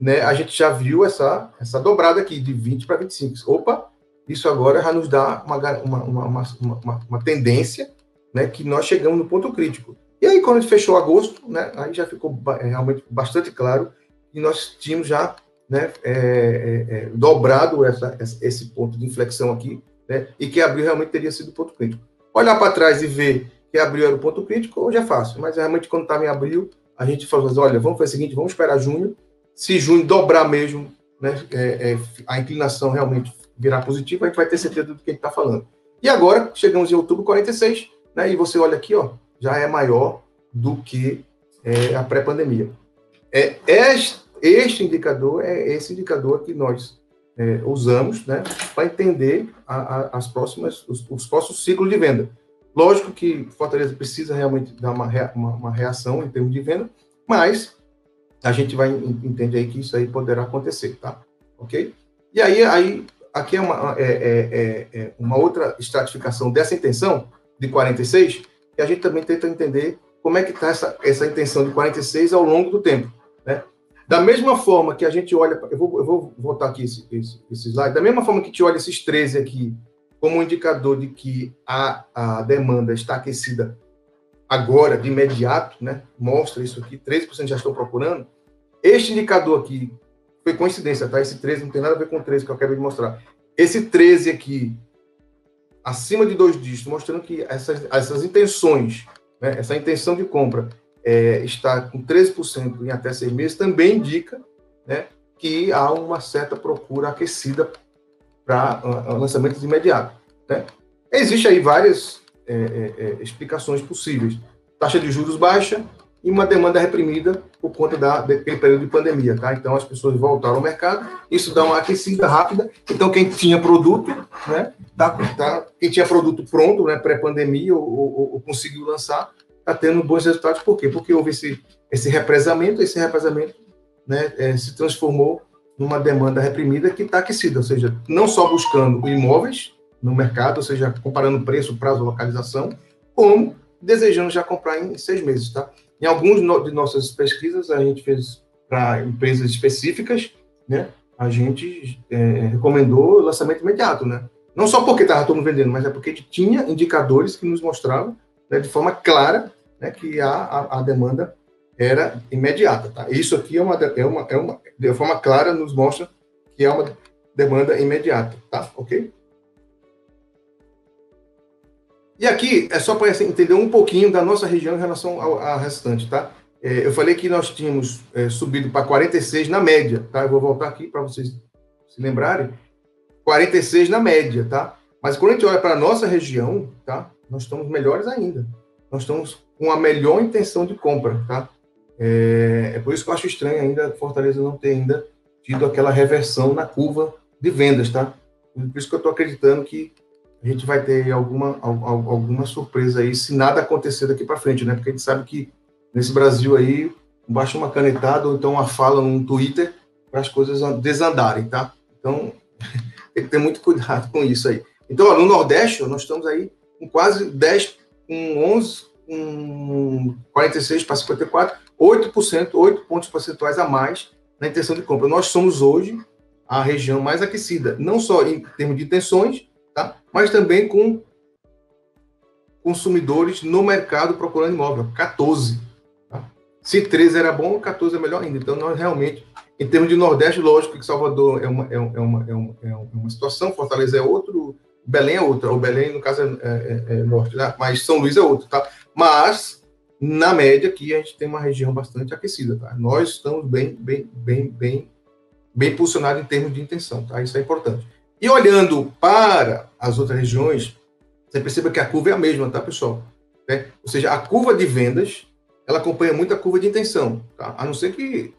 né, a gente já viu essa dobrada aqui, de 20 para 25. Opa, isso agora já nos dá uma tendência, né, que nós chegamos no ponto crítico. E aí, quando a gente fechou agosto, né, aí já ficou realmente bastante claro que nós tínhamos já, né, dobrado esse ponto de inflexão aqui, né, e que abril realmente teria sido o ponto crítico. Olhar para trás e ver que abril era o ponto crítico, hoje é fácil, mas realmente quando estava em abril, a gente falou assim, olha, vamos fazer o seguinte, vamos esperar junho, se junho dobrar mesmo, né, a inclinação realmente virar positiva, a gente vai ter certeza do que a gente está falando. E agora, chegamos em outubro, 46, né, e você olha aqui, ó, já é maior do que a pré-pandemia. Este indicador é esse indicador que nós usamos, né, para entender os próximos ciclos de venda. Lógico que Fortaleza precisa realmente dar uma reação em termos de venda, mas a gente vai entender aí que isso aí poderá acontecer, tá? Ok? E aí aqui é uma outra estratificação dessa intenção de 46, que a gente também tenta entender como é que está essa intenção de 46 ao longo do tempo, né? Da mesma forma que a gente olha, eu vou voltar aqui esse slide, da mesma forma que a gente olha esses 13 aqui como um indicador de que a demanda está aquecida agora, de imediato, né? Mostra isso aqui, 13% já estão procurando. Este indicador aqui, foi coincidência, tá? Esse 13 não tem nada a ver com o 13 que eu acabei de mostrar. Esse 13 aqui, acima de 2 dígitos, mostrando que essas intenções, né? Essa intenção de compra está com 13% em até 6 meses, também indica, né, que há uma certa procura aquecida para lançamentos imediatos. Né? Existem aí várias explicações possíveis. Taxa de juros baixa e uma demanda reprimida por conta daquele período de pandemia. Tá? Então, as pessoas voltaram ao mercado, isso dá uma aquecida rápida. Então, quem tinha produto, né, quem tinha produto pronto, né, pré-pandemia, ou conseguiu lançar, está tendo bons resultados. Por quê? Porque houve esse represamento, né, se transformou numa demanda reprimida que está aquecida, ou seja, não só buscando imóveis no mercado, ou seja, comparando preço, prazo, localização, como desejando já comprar em 6 meses, tá? Em algumas de nossas pesquisas, a gente fez para empresas específicas, né? A gente recomendou lançamento imediato, né? Não só porque estava todo mundo vendendo, mas é porque a gente tinha indicadores que nos mostravam, né, de forma clara, né, que a demanda era imediata, tá? Isso aqui de forma clara nos mostra que é uma demanda imediata, tá? Ok? E aqui é só para entender um pouquinho da nossa região em relação à restante, tá? Eu falei que nós tínhamos subido para 46 na média, tá? Eu vou voltar aqui para vocês se lembrarem. 46 na média, tá? Mas quando a gente olha para a nossa região, tá? Nós estamos melhores ainda. Nós estamos com a melhor intenção de compra, tá? É por isso que eu acho estranho ainda Fortaleza não ter ainda tido aquela reversão na curva de vendas, tá? Por isso que eu estou acreditando que a gente vai ter alguma surpresa aí, se nada acontecer daqui para frente, né? Porque a gente sabe que nesse Brasil aí, basta uma canetada ou então uma fala num Twitter para as coisas desandarem, tá? Então, tem que ter muito cuidado com isso aí. Então, ó, no Nordeste, nós estamos aí com quase 10, com 11, com 46 para 54, 8%, 8 pontos percentuais a mais na intenção de compra. Nós somos hoje a região mais aquecida, não só em termos de intenções, tá? Mas também com consumidores no mercado procurando imóvel, 14. Tá? Se 13 era bom, 14 é melhor ainda. Então, nós realmente, em termos de Nordeste, lógico que Salvador é uma situação, Fortaleza é outro, Belém é outra, ou Belém, no caso, é norte, né? Mas São Luís é outro, tá? Mas, na média, aqui a gente tem uma região bastante aquecida, tá? Nós estamos bem posicionados em termos de intenção, tá? Isso é importante. E olhando para as outras regiões, você perceba que a curva é a mesma, tá, pessoal? Ou seja, a curva de vendas, ela acompanha muito a curva de intenção, tá? A não ser que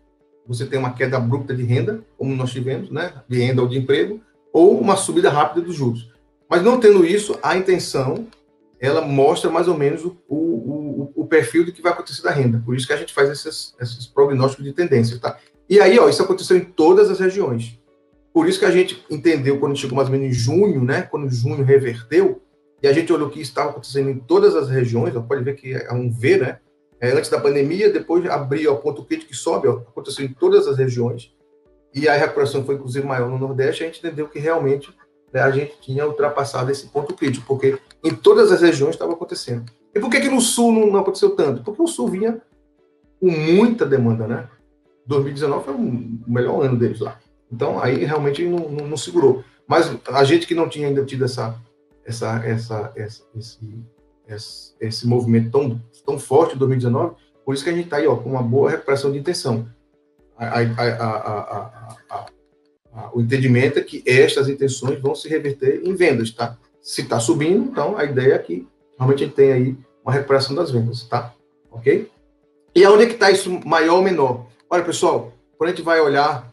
você tenha uma queda abrupta de renda, como nós tivemos, né? De renda ou de emprego, ou uma subida rápida dos juros. Mas não tendo isso, a intenção, ela mostra mais ou menos o perfil do que vai acontecer da renda. Por isso que a gente faz esses prognósticos de tendência, tá? E aí, ó, isso aconteceu em todas as regiões. Por isso que a gente entendeu, quando chegou mais ou menos em junho, né? Quando junho reverteu, e a gente olhou que isso estava acontecendo em todas as regiões, ó, pode ver que é um V, né? Antes da pandemia, depois abriu o ponto crítico que sobe, ó, aconteceu em todas as regiões, e a recuperação foi, inclusive, maior no Nordeste, a gente entendeu que realmente, né, a gente tinha ultrapassado esse ponto crítico, porque em todas as regiões estava acontecendo. E por que no Sul não aconteceu tanto? Porque o Sul vinha com muita demanda, né? 2019 foi o melhor ano deles lá. Então, aí realmente não segurou. Mas a gente que não tinha ainda tido esse movimento tão forte em 2019, por isso que a gente está aí, ó, com uma boa recuperação de intenção. O entendimento é que estas intenções vão se reverter em vendas, tá? Se está subindo, então a ideia é que realmente a gente tem aí uma recuperação das vendas, tá? Ok? E aonde é que está isso maior ou menor? Olha, pessoal, quando a gente vai olhar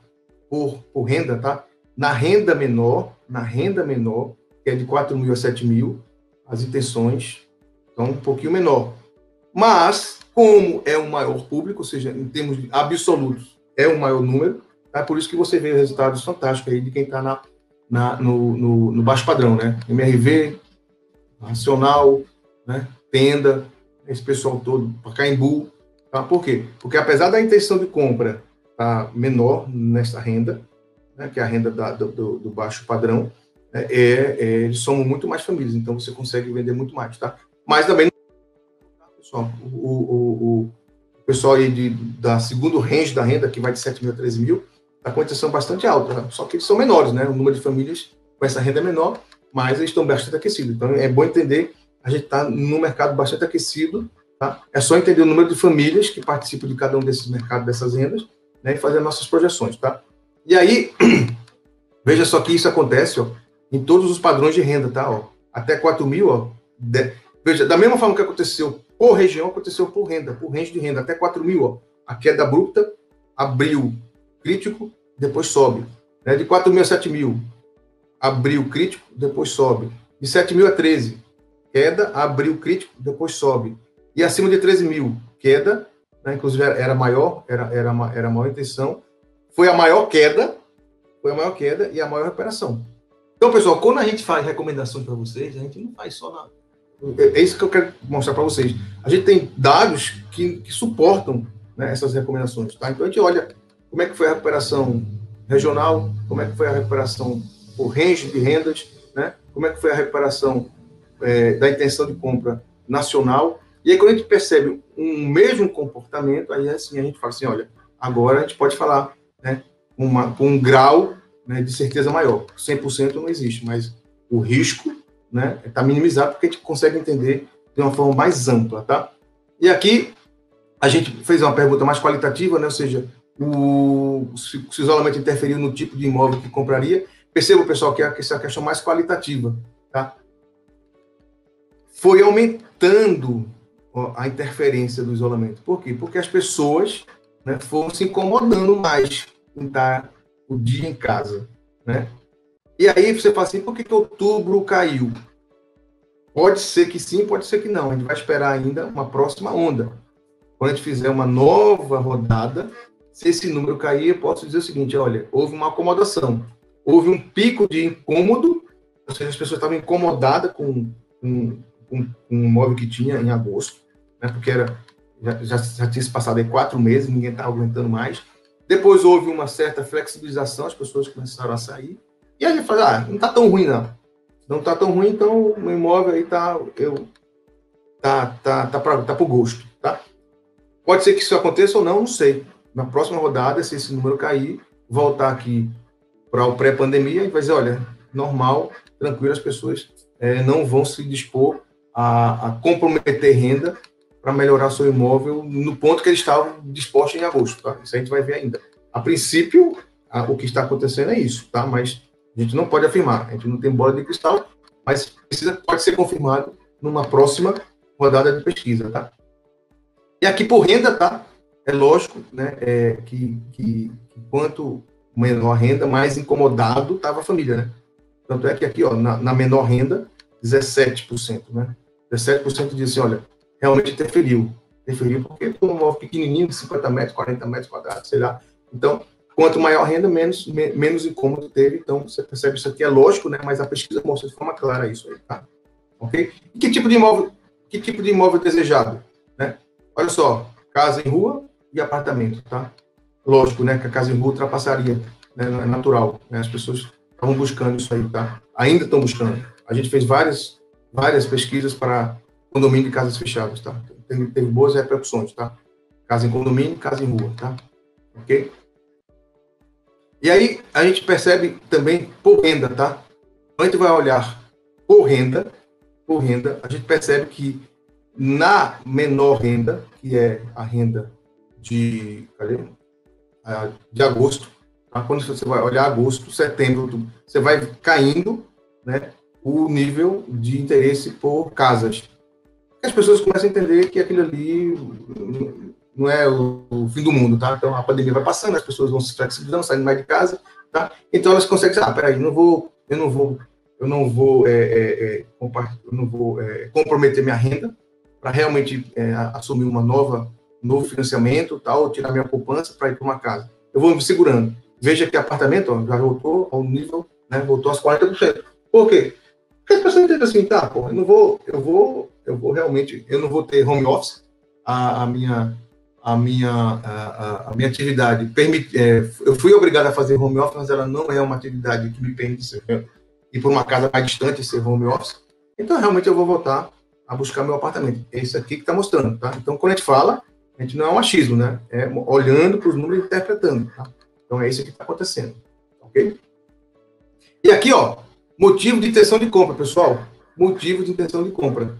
por renda, tá? Na renda menor, que é de 4 mil a 7 mil, as intenções estão um pouquinho menor. Mas, como é um maior público, ou seja, em termos absolutos, é um maior número, é por isso que você vê resultados fantásticos aí de quem está no baixo padrão, né? MRV, Nacional, né? Tenda, esse pessoal todo, Pacaembu. Tá? Por quê? Porque apesar da intenção de compra estar menor nessa renda, né, que é a renda do baixo padrão, né, eles somam muito mais famílias, então você consegue vender muito mais, tá? Mas também, pessoal, o pessoal aí da segundo range da renda, que vai de 7 mil a 13 mil, está com a intenção bastante alta, né? Só que eles são menores, né? O número de famílias com essa renda é menor, mas eles estão bastante aquecidos. Então, é bom entender, a gente está num mercado bastante aquecido, tá? É só entender o número de famílias que participam de cada um desses mercados, dessas rendas, né? E fazer nossas projeções, tá? E aí, veja só que isso acontece, ó, em todos os padrões de renda, tá? Ó, até 4 mil, ó, veja, da mesma forma que aconteceu por região, aconteceu por renda, por range de renda, até 4 mil, ó, a queda abrupta, abriu crítico, depois sobe. Né? De 4 mil a 7 mil, abriu crítico, depois sobe. De 7 mil a 13, queda, abriu crítico, depois sobe. E acima de 13 mil, queda, né? Inclusive era maior, era a maior intenção, foi a maior queda e a maior recuperação. Então, pessoal, quando a gente faz recomendações para vocês, a gente não faz só nada. É isso que eu quero mostrar para vocês. A gente tem dados que suportam, né, essas recomendações. Tá? Então, a gente olha como é que foi a recuperação regional, como é que foi a recuperação por range de rendas, né? Como é que foi a recuperação da intenção de compra nacional. E aí, quando a gente percebe um mesmo comportamento, aí assim, a gente fala assim, olha, agora a gente pode falar, né, com um grau, né, de certeza maior. 100% não existe, mas o risco né? Está minimizado porque a gente consegue entender de uma forma mais ampla, tá? E aqui a gente fez uma pergunta mais qualitativa, né? Ou seja, se o isolamento interferiu no tipo de imóvel que compraria. Perceba, pessoal, que essa é a questão mais qualitativa, tá? Foi aumentando a interferência do isolamento. Por quê? Porque as pessoas, né, foram se incomodando mais em estar o dia em casa, né? E aí você fala assim, por que outubro caiu? Pode ser que sim, pode ser que não. A gente vai esperar ainda uma próxima onda. Quando a gente fizer uma nova rodada, se esse número cair, eu posso dizer o seguinte, olha, houve uma acomodação. Houve um pico de incômodo, ou seja, as pessoas estavam incomodadas com um imóvel que tinha em agosto, né, porque já tinha se passado aí 4 meses, ninguém estava aguentando mais. Depois houve uma certa flexibilização, as pessoas começaram a sair. E a gente fala, não está tão ruim, não. Não está tão ruim, então o imóvel aí tá para o gosto, tá? Pode ser que isso aconteça ou não, não sei. Na próxima rodada, se esse número cair, voltar aqui para o pré-pandemia, a gente vai dizer, olha, normal, tranquilo, as pessoas não vão se dispor a comprometer renda para melhorar seu imóvel no ponto que eles estavam dispostos em agosto, tá? Isso a gente vai ver ainda. A princípio, o que está acontecendo é isso, tá? Mas a gente não pode afirmar, a gente não tem bola de cristal, mas pode ser confirmado numa próxima rodada de pesquisa, tá? E aqui por renda, tá? É lógico, né? Que quanto menor a renda, mais incomodado estava a família, né? Tanto é que aqui, ó, na menor renda, 17%, né? 17% diz assim, olha, realmente interferiu. Interferiu porque foi um imóvel pequenininho, de 50 metros, 40 metros quadrados, sei lá. Então, quanto maior a renda, menos incômodo teve. Então, você percebe isso aqui, é lógico, né? Mas a pesquisa mostra de forma clara isso aí, tá? Ok? E que tipo de imóvel desejado, né? Olha só, casa em rua e apartamento, tá? Lógico, né? Que a casa em rua ultrapassaria, né? É natural, né? As pessoas estavam buscando isso aí, tá? Ainda estão buscando. A gente fez várias pesquisas para condomínio de casas fechadas, tá? Teve boas repercussões, tá? Casa em condomínio, casa em rua, tá? Ok? E aí, a gente percebe também por renda, tá? Quando a gente vai olhar por renda, a gente percebe que na menor renda, que é a renda de agosto, tá? Quando você vai olhar agosto, setembro, você vai caindo, né, o nível de interesse por casas. As pessoas começam a entender que aquilo ali não é o fim do mundo, tá? Então a pandemia vai passando, as pessoas vão se flexibilizando, saindo mais de casa, tá? Então elas conseguem dizer, peraí, eu não vou comprometer minha renda para realmente assumir um novo financiamento, tal, tirar minha poupança para ir para uma casa. Eu vou me segurando. Veja que apartamento, ó, já voltou ao nível, né, voltou aos 40%. Por quê? Porque as pessoas entendem assim, tá, pô, eu não vou ter home office, a minha atividade eu fui obrigado a fazer home office, mas ela não é uma atividade que me permite ir para uma casa mais distante e ser home office. Então, realmente, eu vou voltar a buscar meu apartamento. É isso aqui que está mostrando, tá? Então, quando a gente fala, a gente não é um achismo, né? É olhando para os números e interpretando, tá? Então, é isso que está acontecendo, ok? E aqui, ó, motivo de intenção de compra, pessoal. Motivo de intenção de compra.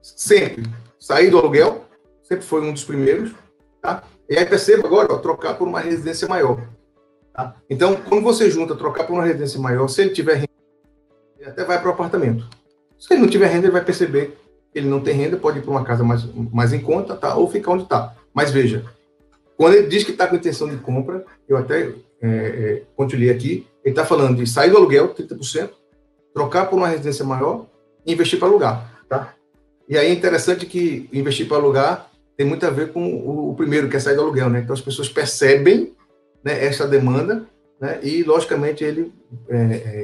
Sempre. Sair do aluguel, sempre foi um dos primeiros, tá? E aí perceba agora, ó, trocar por uma residência maior. Tá? Então, quando você junta trocar por uma residência maior, se ele tiver renda, ele até vai para o apartamento. Se ele não tiver renda, ele vai perceber que ele não tem renda, pode ir para uma casa mais em conta, tá? Ou ficar onde está. Mas veja, quando ele diz que está com intenção de compra, eu até pontilhei aqui, ele está falando de sair do aluguel, 30%, trocar por uma residência maior e investir para alugar, tá? E aí é interessante que investir para alugar tem muito a ver com o primeiro, que é sair do aluguel, né? Então as pessoas percebem, né, essa demanda, né? E logicamente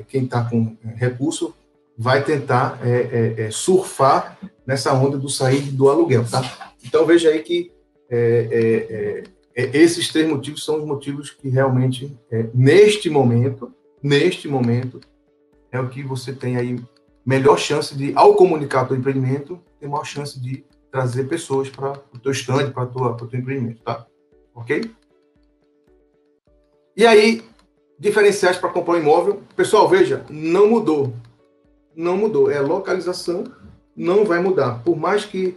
quem está com recurso vai tentar surfar nessa onda do sair do aluguel, tá? Então veja aí que esses 3 motivos são os motivos que realmente neste momento é o que você tem aí melhor chance de, ao comunicar o teu empreendimento, ter maior chance de trazer pessoas para o teu stand, para o teu empreendimento, tá? Ok? E aí, diferenciais para comprar um imóvel. Pessoal, veja, não mudou. não mudou. É localização, não vai mudar. Por mais que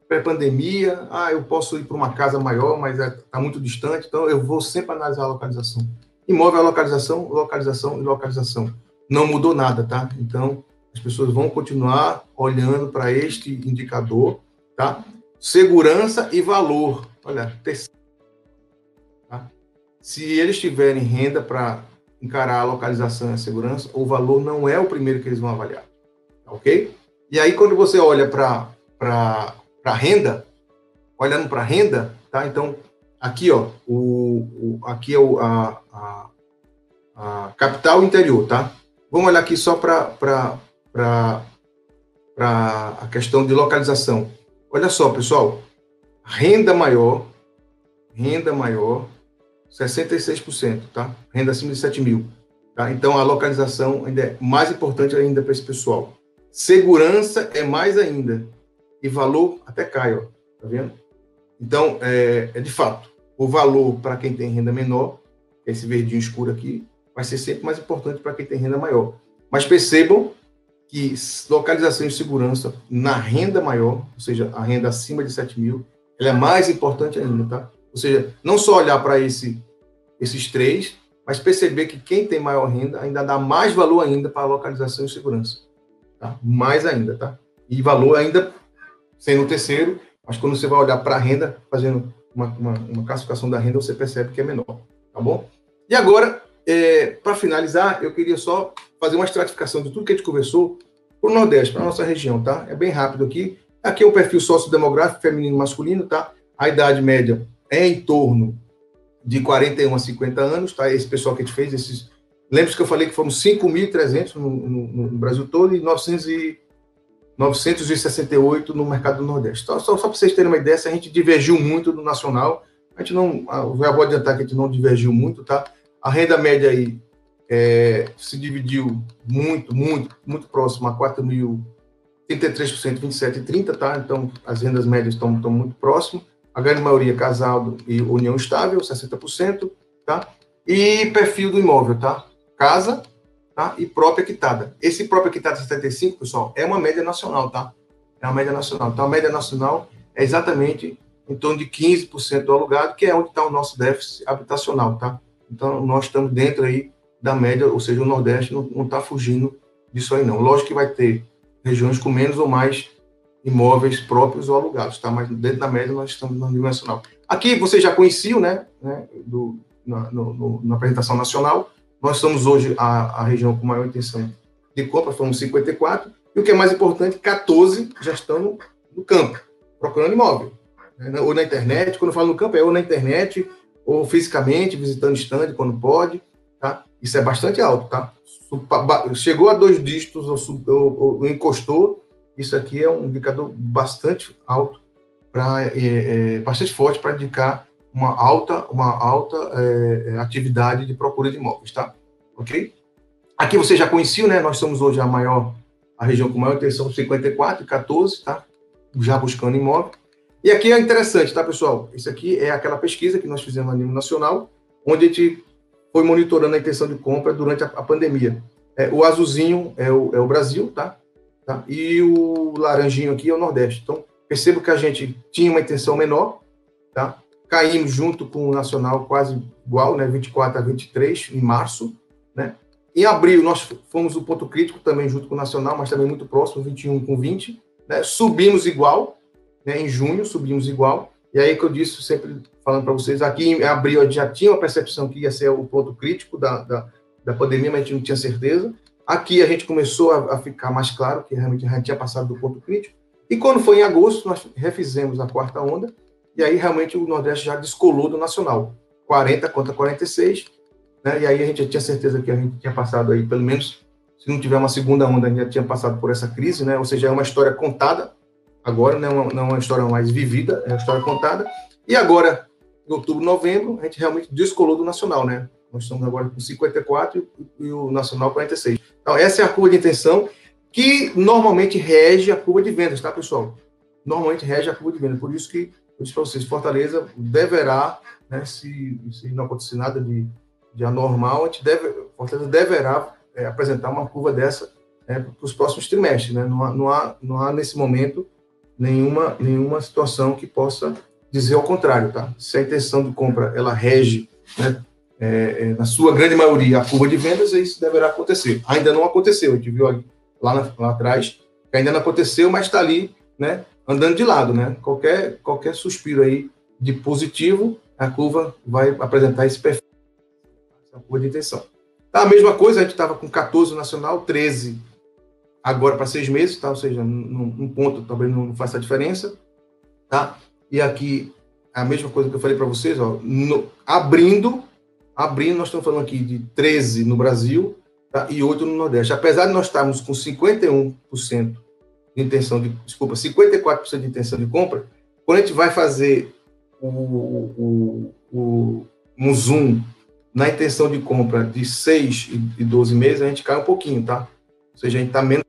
pré-pandemia, eu posso ir para uma casa maior, mas está muito distante, então eu vou sempre analisar a localização. Imóvel é localização, localização e localização. Não mudou nada, tá? Então, as pessoas vão continuar olhando para este indicador, tá? Segurança e valor. Olha, tá? Se eles tiverem renda para encarar a localização e a segurança, o valor não é o primeiro que eles vão avaliar, tá, ok? E aí, quando você olha para renda, olhando para renda, tá? Então, aqui, ó, aqui é a capital interior, tá? Vamos olhar aqui só para a questão de localização. Olha só, pessoal, renda maior, 66%, tá? Renda acima de 7 mil, tá? Então, a localização ainda é mais importante ainda para esse pessoal. Segurança é mais ainda. E valor até cai, ó, tá vendo? Então, de fato, o valor para quem tem renda menor, esse verdinho escuro aqui, vai ser sempre mais importante para quem tem renda maior. Mas percebam que localização e segurança na renda maior, ou seja, a renda acima de 7 mil, ela é mais importante ainda, tá? Ou seja, não só olhar para esses três, mas perceber que quem tem maior renda ainda dá mais valor ainda para a localização e segurança, tá? Mais ainda, tá? E valor ainda sendo o terceiro, mas quando você vai olhar para a renda, fazendo uma classificação da renda, você percebe que é menor, tá bom? E agora, para finalizar, eu queria só fazer uma estratificação de tudo que a gente conversou para o Nordeste, para a nossa região, tá? É bem rápido aqui. Aqui é o perfil sociodemográfico feminino e masculino, tá? A idade média é em torno de 41 a 50 anos, tá? Esse pessoal que a gente fez, Lembra-se que eu falei que foram 5.300 no Brasil todo e 968 no mercado do Nordeste. Então, só para vocês terem uma ideia, se a gente divergiu muito do nacional, a gente não, já vou adiantar que a gente não divergiu muito, tá? A renda média aí se dividiu muito próximo a 4 mil, 33%, 27% e 30%, tá? Então, as rendas médias estão muito próximas. A grande maioria casado e união estável, 60%, tá? E perfil do imóvel, tá? Casa, tá? E própria quitada. Esse própria quitada 75, pessoal, é uma média nacional, tá? É uma média nacional. Então, a média nacional é exatamente em torno de 15% do alugado, que é onde está o nosso déficit habitacional, tá? Então, nós estamos dentro aí da média, ou seja, o Nordeste não está fugindo disso aí, não. Lógico que vai ter regiões com menos ou mais imóveis próprios ou alugados, tá? Mas dentro da média nós estamos no nível nacional. Aqui vocês já conheciam, né? Na apresentação nacional, nós somos hoje a região com maior intenção de compra, fomos 54, e o que é mais importante, 14 já estão no campo, procurando imóvel. Né? Ou na internet, quando eu falo no campo, é ou na internet, ou fisicamente, visitando stand quando pode, tá? Isso é bastante alto, tá? Chegou a 2 dígitos ou encostou, isso aqui é um indicador bastante alto, bastante forte para indicar uma alta atividade de procura de imóveis, tá? Ok? Aqui você já conheceu, né? Nós somos hoje a região com maior intenção, 54 e 14, tá? Já buscando imóvel. E aqui é interessante, tá, pessoal? Isso aqui é aquela pesquisa que nós fizemos a nível nacional, onde a gente foi monitorando a intenção de compra durante a pandemia. O azulzinho é o Brasil, tá? E o laranjinho aqui é o Nordeste. Então, percebo que a gente tinha uma intenção menor, tá? Caímos junto com o nacional quase igual, né? 24 a 23 em março, né? Em abril, nós fomos o ponto crítico também junto com o nacional, mas também muito próximo, 21 com 20, né? Subimos igual, né? Em junho, subimos igual. E aí que eu disse, sempre falando para vocês, aqui em abril a gente já tinha uma percepção que ia ser o ponto crítico da pandemia, mas a gente não tinha certeza. Aqui a gente começou a ficar mais claro que realmente a gente tinha passado do ponto crítico. E quando foi em agosto, nós refizemos a quarta onda, e aí realmente o Nordeste já descolou do nacional. 40 contra 46, né? E aí a gente já tinha certeza que a gente tinha passado aí, pelo menos, se não tiver uma segunda onda, a gente já tinha passado por essa crise, né? Ou seja, é uma história contada agora, não é uma história mais vivida, é uma história contada. E agora, em outubro, novembro, a gente realmente descolou do nacional, né? Nós estamos agora com 54 e o nacional 46. Então, essa é a curva de intenção que normalmente rege a curva de vendas, tá, pessoal? Normalmente rege a curva de vendas. Por isso que eu disse para vocês, Fortaleza deverá, né, se não acontecer nada de anormal, Fortaleza deverá apresentar uma curva dessa para os próximos trimestres, né? Não há nesse momento nenhuma situação que possa dizer ao contrário, tá? Se a intenção de compra ela rege, né, na sua grande maioria, a curva de vendas, isso deverá acontecer. Ainda não aconteceu, a gente viu lá atrás, que ainda não aconteceu, mas está ali, né, andando de lado, né? Qualquer suspiro aí de positivo, a curva vai apresentar esse perfil, essa curva de intenção. Tá, a mesma coisa, a gente estava com 14 nacional, 13 agora para 6 meses, tá? Ou seja, um ponto também não faz a diferença, tá? E aqui, a mesma coisa que eu falei para vocês, ó, abrindo, nós estamos falando aqui de 13 no Brasil, tá? E 8 no Nordeste. Apesar de nós estarmos com 51% de intenção de, 54% de intenção de compra, quando a gente vai fazer um zoom na intenção de compra de 6 e 12 meses, a gente cai um pouquinho, tá? Ou seja, a gente está menos.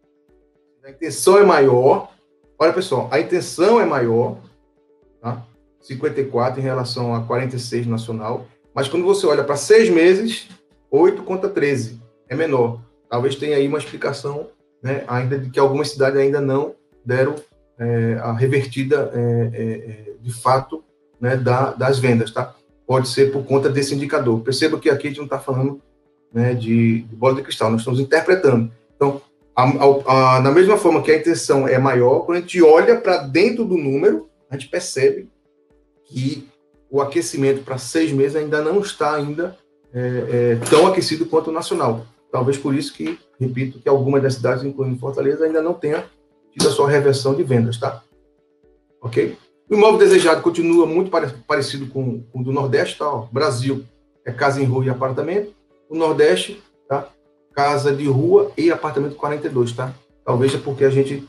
A intenção é maior. Olha, pessoal, a intenção é maior, tá? 54 em relação a 46 nacional. Mas quando você olha para 6 meses, 8 contra 13, é menor. Talvez tenha aí uma explicação, né, ainda de que algumas cidades ainda não deram a revertida de fato, né, das vendas, tá? Pode ser por conta desse indicador. Perceba que aqui a gente não está falando, né, de bola de cristal, nós estamos interpretando. Então, da mesma forma que a intenção é maior, quando a gente olha para dentro do número, a gente percebe que o aquecimento para 6 meses ainda não está tão aquecido quanto o nacional. Talvez por isso que, repito, que algumas das cidades, incluindo Fortaleza, ainda não tenha tido a sua reversão de vendas, tá? Ok? O imóvel desejado continua muito parecido com o do Nordeste, tá? Ó, Brasil é casa em rua e apartamento. O Nordeste, tá? Casa de rua e apartamento 42, tá? Talvez é porque a gente...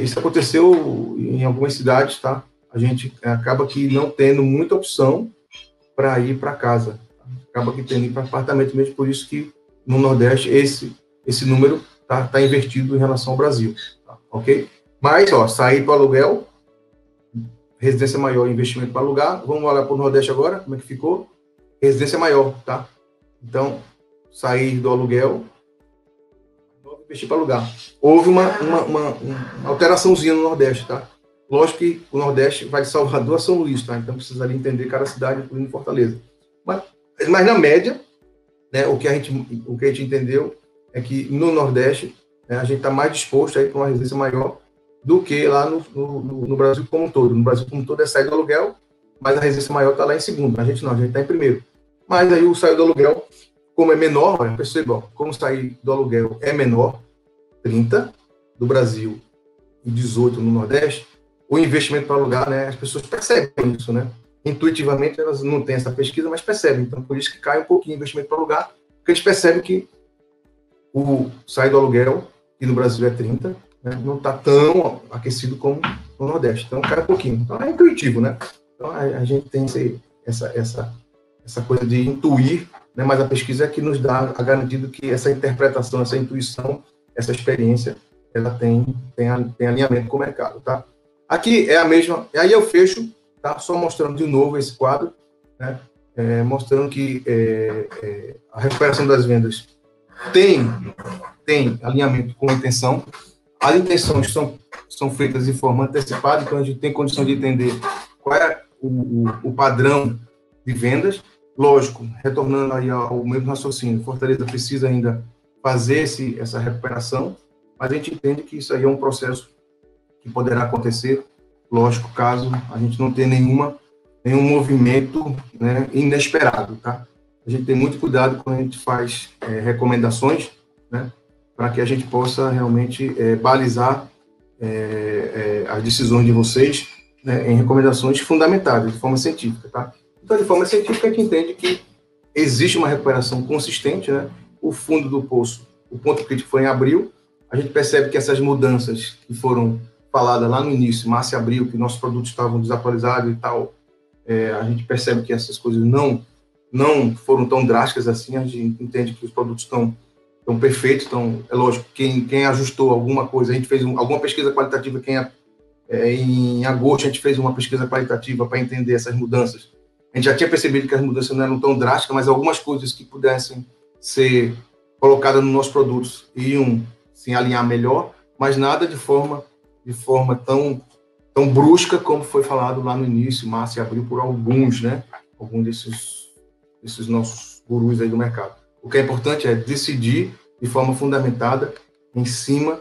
isso aconteceu em algumas cidades, tá? A gente acaba que não tendo muita opção para ir para casa. Tá? Acaba que tendo ir para apartamento mesmo, por isso que no Nordeste esse número tá invertido em relação ao Brasil, tá? Ok? Mas, ó, sair do aluguel, residência maior, investimento para alugar. Vamos olhar para o Nordeste agora, como é que ficou? Residência maior, tá? Então, sair do aluguel, investir para alugar. Houve uma alteraçãozinha no Nordeste, tá? Lógico que o Nordeste vai de Salvador a São Luís, tá? Então precisaria entender cada cidade, incluindo Fortaleza. Mas na média, né, o que a gente entendeu é que no Nordeste, né, a gente está mais disposto a ir para uma residência maior do que lá no Brasil como um todo. No Brasil como um todo é sair do aluguel, mas a residência maior está lá em segundo. A gente está em primeiro. Mas aí o sair do aluguel, como é menor, perceba, como sair do aluguel é menor, 30 do Brasil e 18 no Nordeste, o investimento para alugar, né, as pessoas percebem isso, né? Intuitivamente elas não têm essa pesquisa, mas percebem. Então, por isso que cai um pouquinho o investimento para alugar, porque eles percebem que o sair do aluguel, que no Brasil é 30, né, não está tão aquecido como no Nordeste. Então, cai um pouquinho. Então, é intuitivo, né? Então, a gente tem essa coisa de intuir, né, mas a pesquisa é que nos dá a garantia que essa interpretação, essa intuição, essa experiência, ela tem alinhamento com o mercado, tá? Aqui é a mesma, e aí eu fecho, tá? Só mostrando de novo esse quadro, né? Mostrando que a recuperação das vendas tem alinhamento com a intenção. As intenções são feitas de forma antecipada, então a gente tem condição de entender qual é o padrão de vendas. Lógico, retornando aí ao mesmo raciocínio, Fortaleza precisa ainda fazer essa recuperação, mas a gente entende que isso aí é um processo que poderá acontecer, lógico, caso a gente não tenha nenhum movimento, né, inesperado, tá? A gente tem muito cuidado quando a gente faz recomendações, né, para que a gente possa realmente balizar as decisões de vocês, né, em recomendações fundamentadas, de forma científica, tá? Então, de forma científica, a gente entende que existe uma recuperação consistente, né? O fundo do poço, o ponto crítico foi em abril. A gente percebe que essas mudanças que foram faladas lá no início, março e abril, que nossos produtos estavam desatualizados e tal, a gente percebe que essas coisas não foram tão drásticas assim. A gente entende que os produtos estão perfeitos. Então, é lógico, quem ajustou alguma coisa, a gente fez alguma pesquisa qualitativa, em agosto a gente fez uma pesquisa qualitativa para entender essas mudanças. A gente já tinha percebido que as mudanças não eram tão drásticas, mas algumas coisas que pudessem ser colocadas nos nossos produtos iam alinhar melhor, mas nada de forma tão brusca como foi falado lá no início, março e abril, por alguns, né? Alguns desses nossos gurus aí do mercado. O que é importante é decidir de forma fundamentada em cima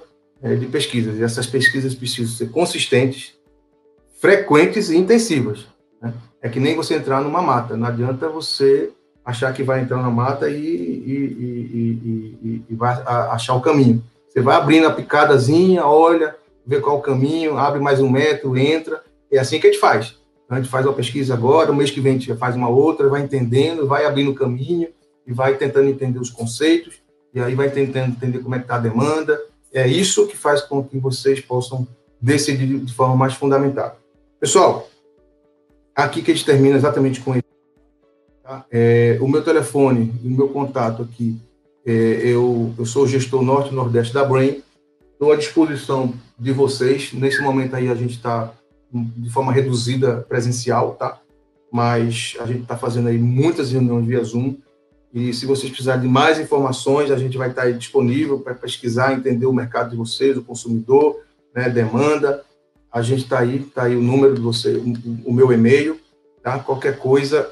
de pesquisas. E essas pesquisas precisam ser consistentes, frequentes e intensivas, né? É que nem você entrar numa mata. Não adianta você achar que vai entrar na mata e vai achar o caminho. Você vai abrindo a picadazinha, olha, vê qual é o caminho, abre mais 1 metro, entra. É assim que a gente faz. A gente faz uma pesquisa agora, o mês que vem a gente faz uma outra, vai entendendo, vai abrindo o caminho e vai tentando entender os conceitos, e aí vai tentando entender como é que está a demanda. É isso que faz com que vocês possam decidir de forma mais fundamentada. Pessoal, aqui que a gente termina exatamente com isso. Tá? O meu telefone, o meu contato aqui, eu sou o gestor norte e nordeste da Brain, estou à disposição de vocês. Nesse momento aí a gente está de forma reduzida presencial, tá? Mas a gente está fazendo aí muitas reuniões via Zoom, e se vocês precisarem de mais informações, a gente vai estar aí disponível para pesquisar, entender o mercado de vocês, o consumidor, né, demanda. A gente está aí o número de vocês, o meu e-mail, tá? Qualquer coisa,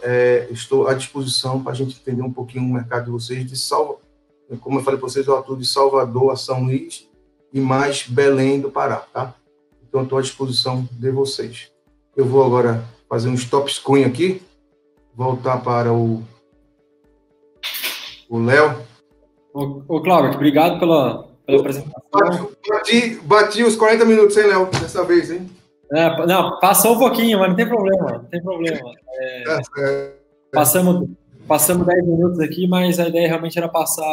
estou à disposição para a gente entender um pouquinho o mercado de vocês, como eu falei para vocês, eu atuo de Salvador a São Luís e mais Belém do Pará, tá? Então, estou à disposição de vocês. Eu vou agora fazer um stop screen aqui, voltar para o Léo. Ô, Cláudio, obrigado pela apresentação. Bati os 40 minutos, hein, Léo, dessa vez, hein? Não, passou um pouquinho, mas não tem problema, não tem problema. Passamos 10 minutos aqui, mas a ideia realmente era passar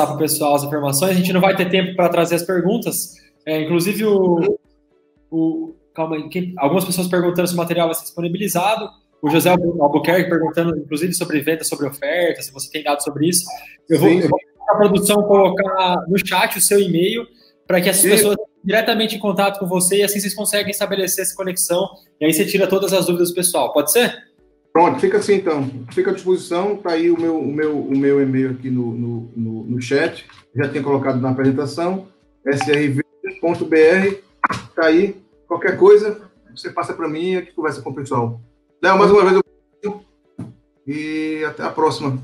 para o pessoal as informações. A gente não vai ter tempo para trazer as perguntas. Inclusive, calma aí, algumas pessoas perguntando se o material vai ser disponibilizado. O José Albuquerque perguntando, inclusive, sobre venda, sobre oferta, se você tem dados sobre isso. Eu vou a produção colocar no chat o seu e-mail para que essas pessoas diretamente em contato com você, e assim vocês conseguem estabelecer essa conexão, e aí você tira todas as dúvidas do pessoal. Pode ser? Pronto, fica assim então. Fica à disposição, está aí o meu e-mail aqui no chat, já tinha colocado na apresentação, srv.br, está aí. Qualquer coisa, você passa para mim e a gente conversa com o pessoal. Léo, mais uma vez, e até a próxima.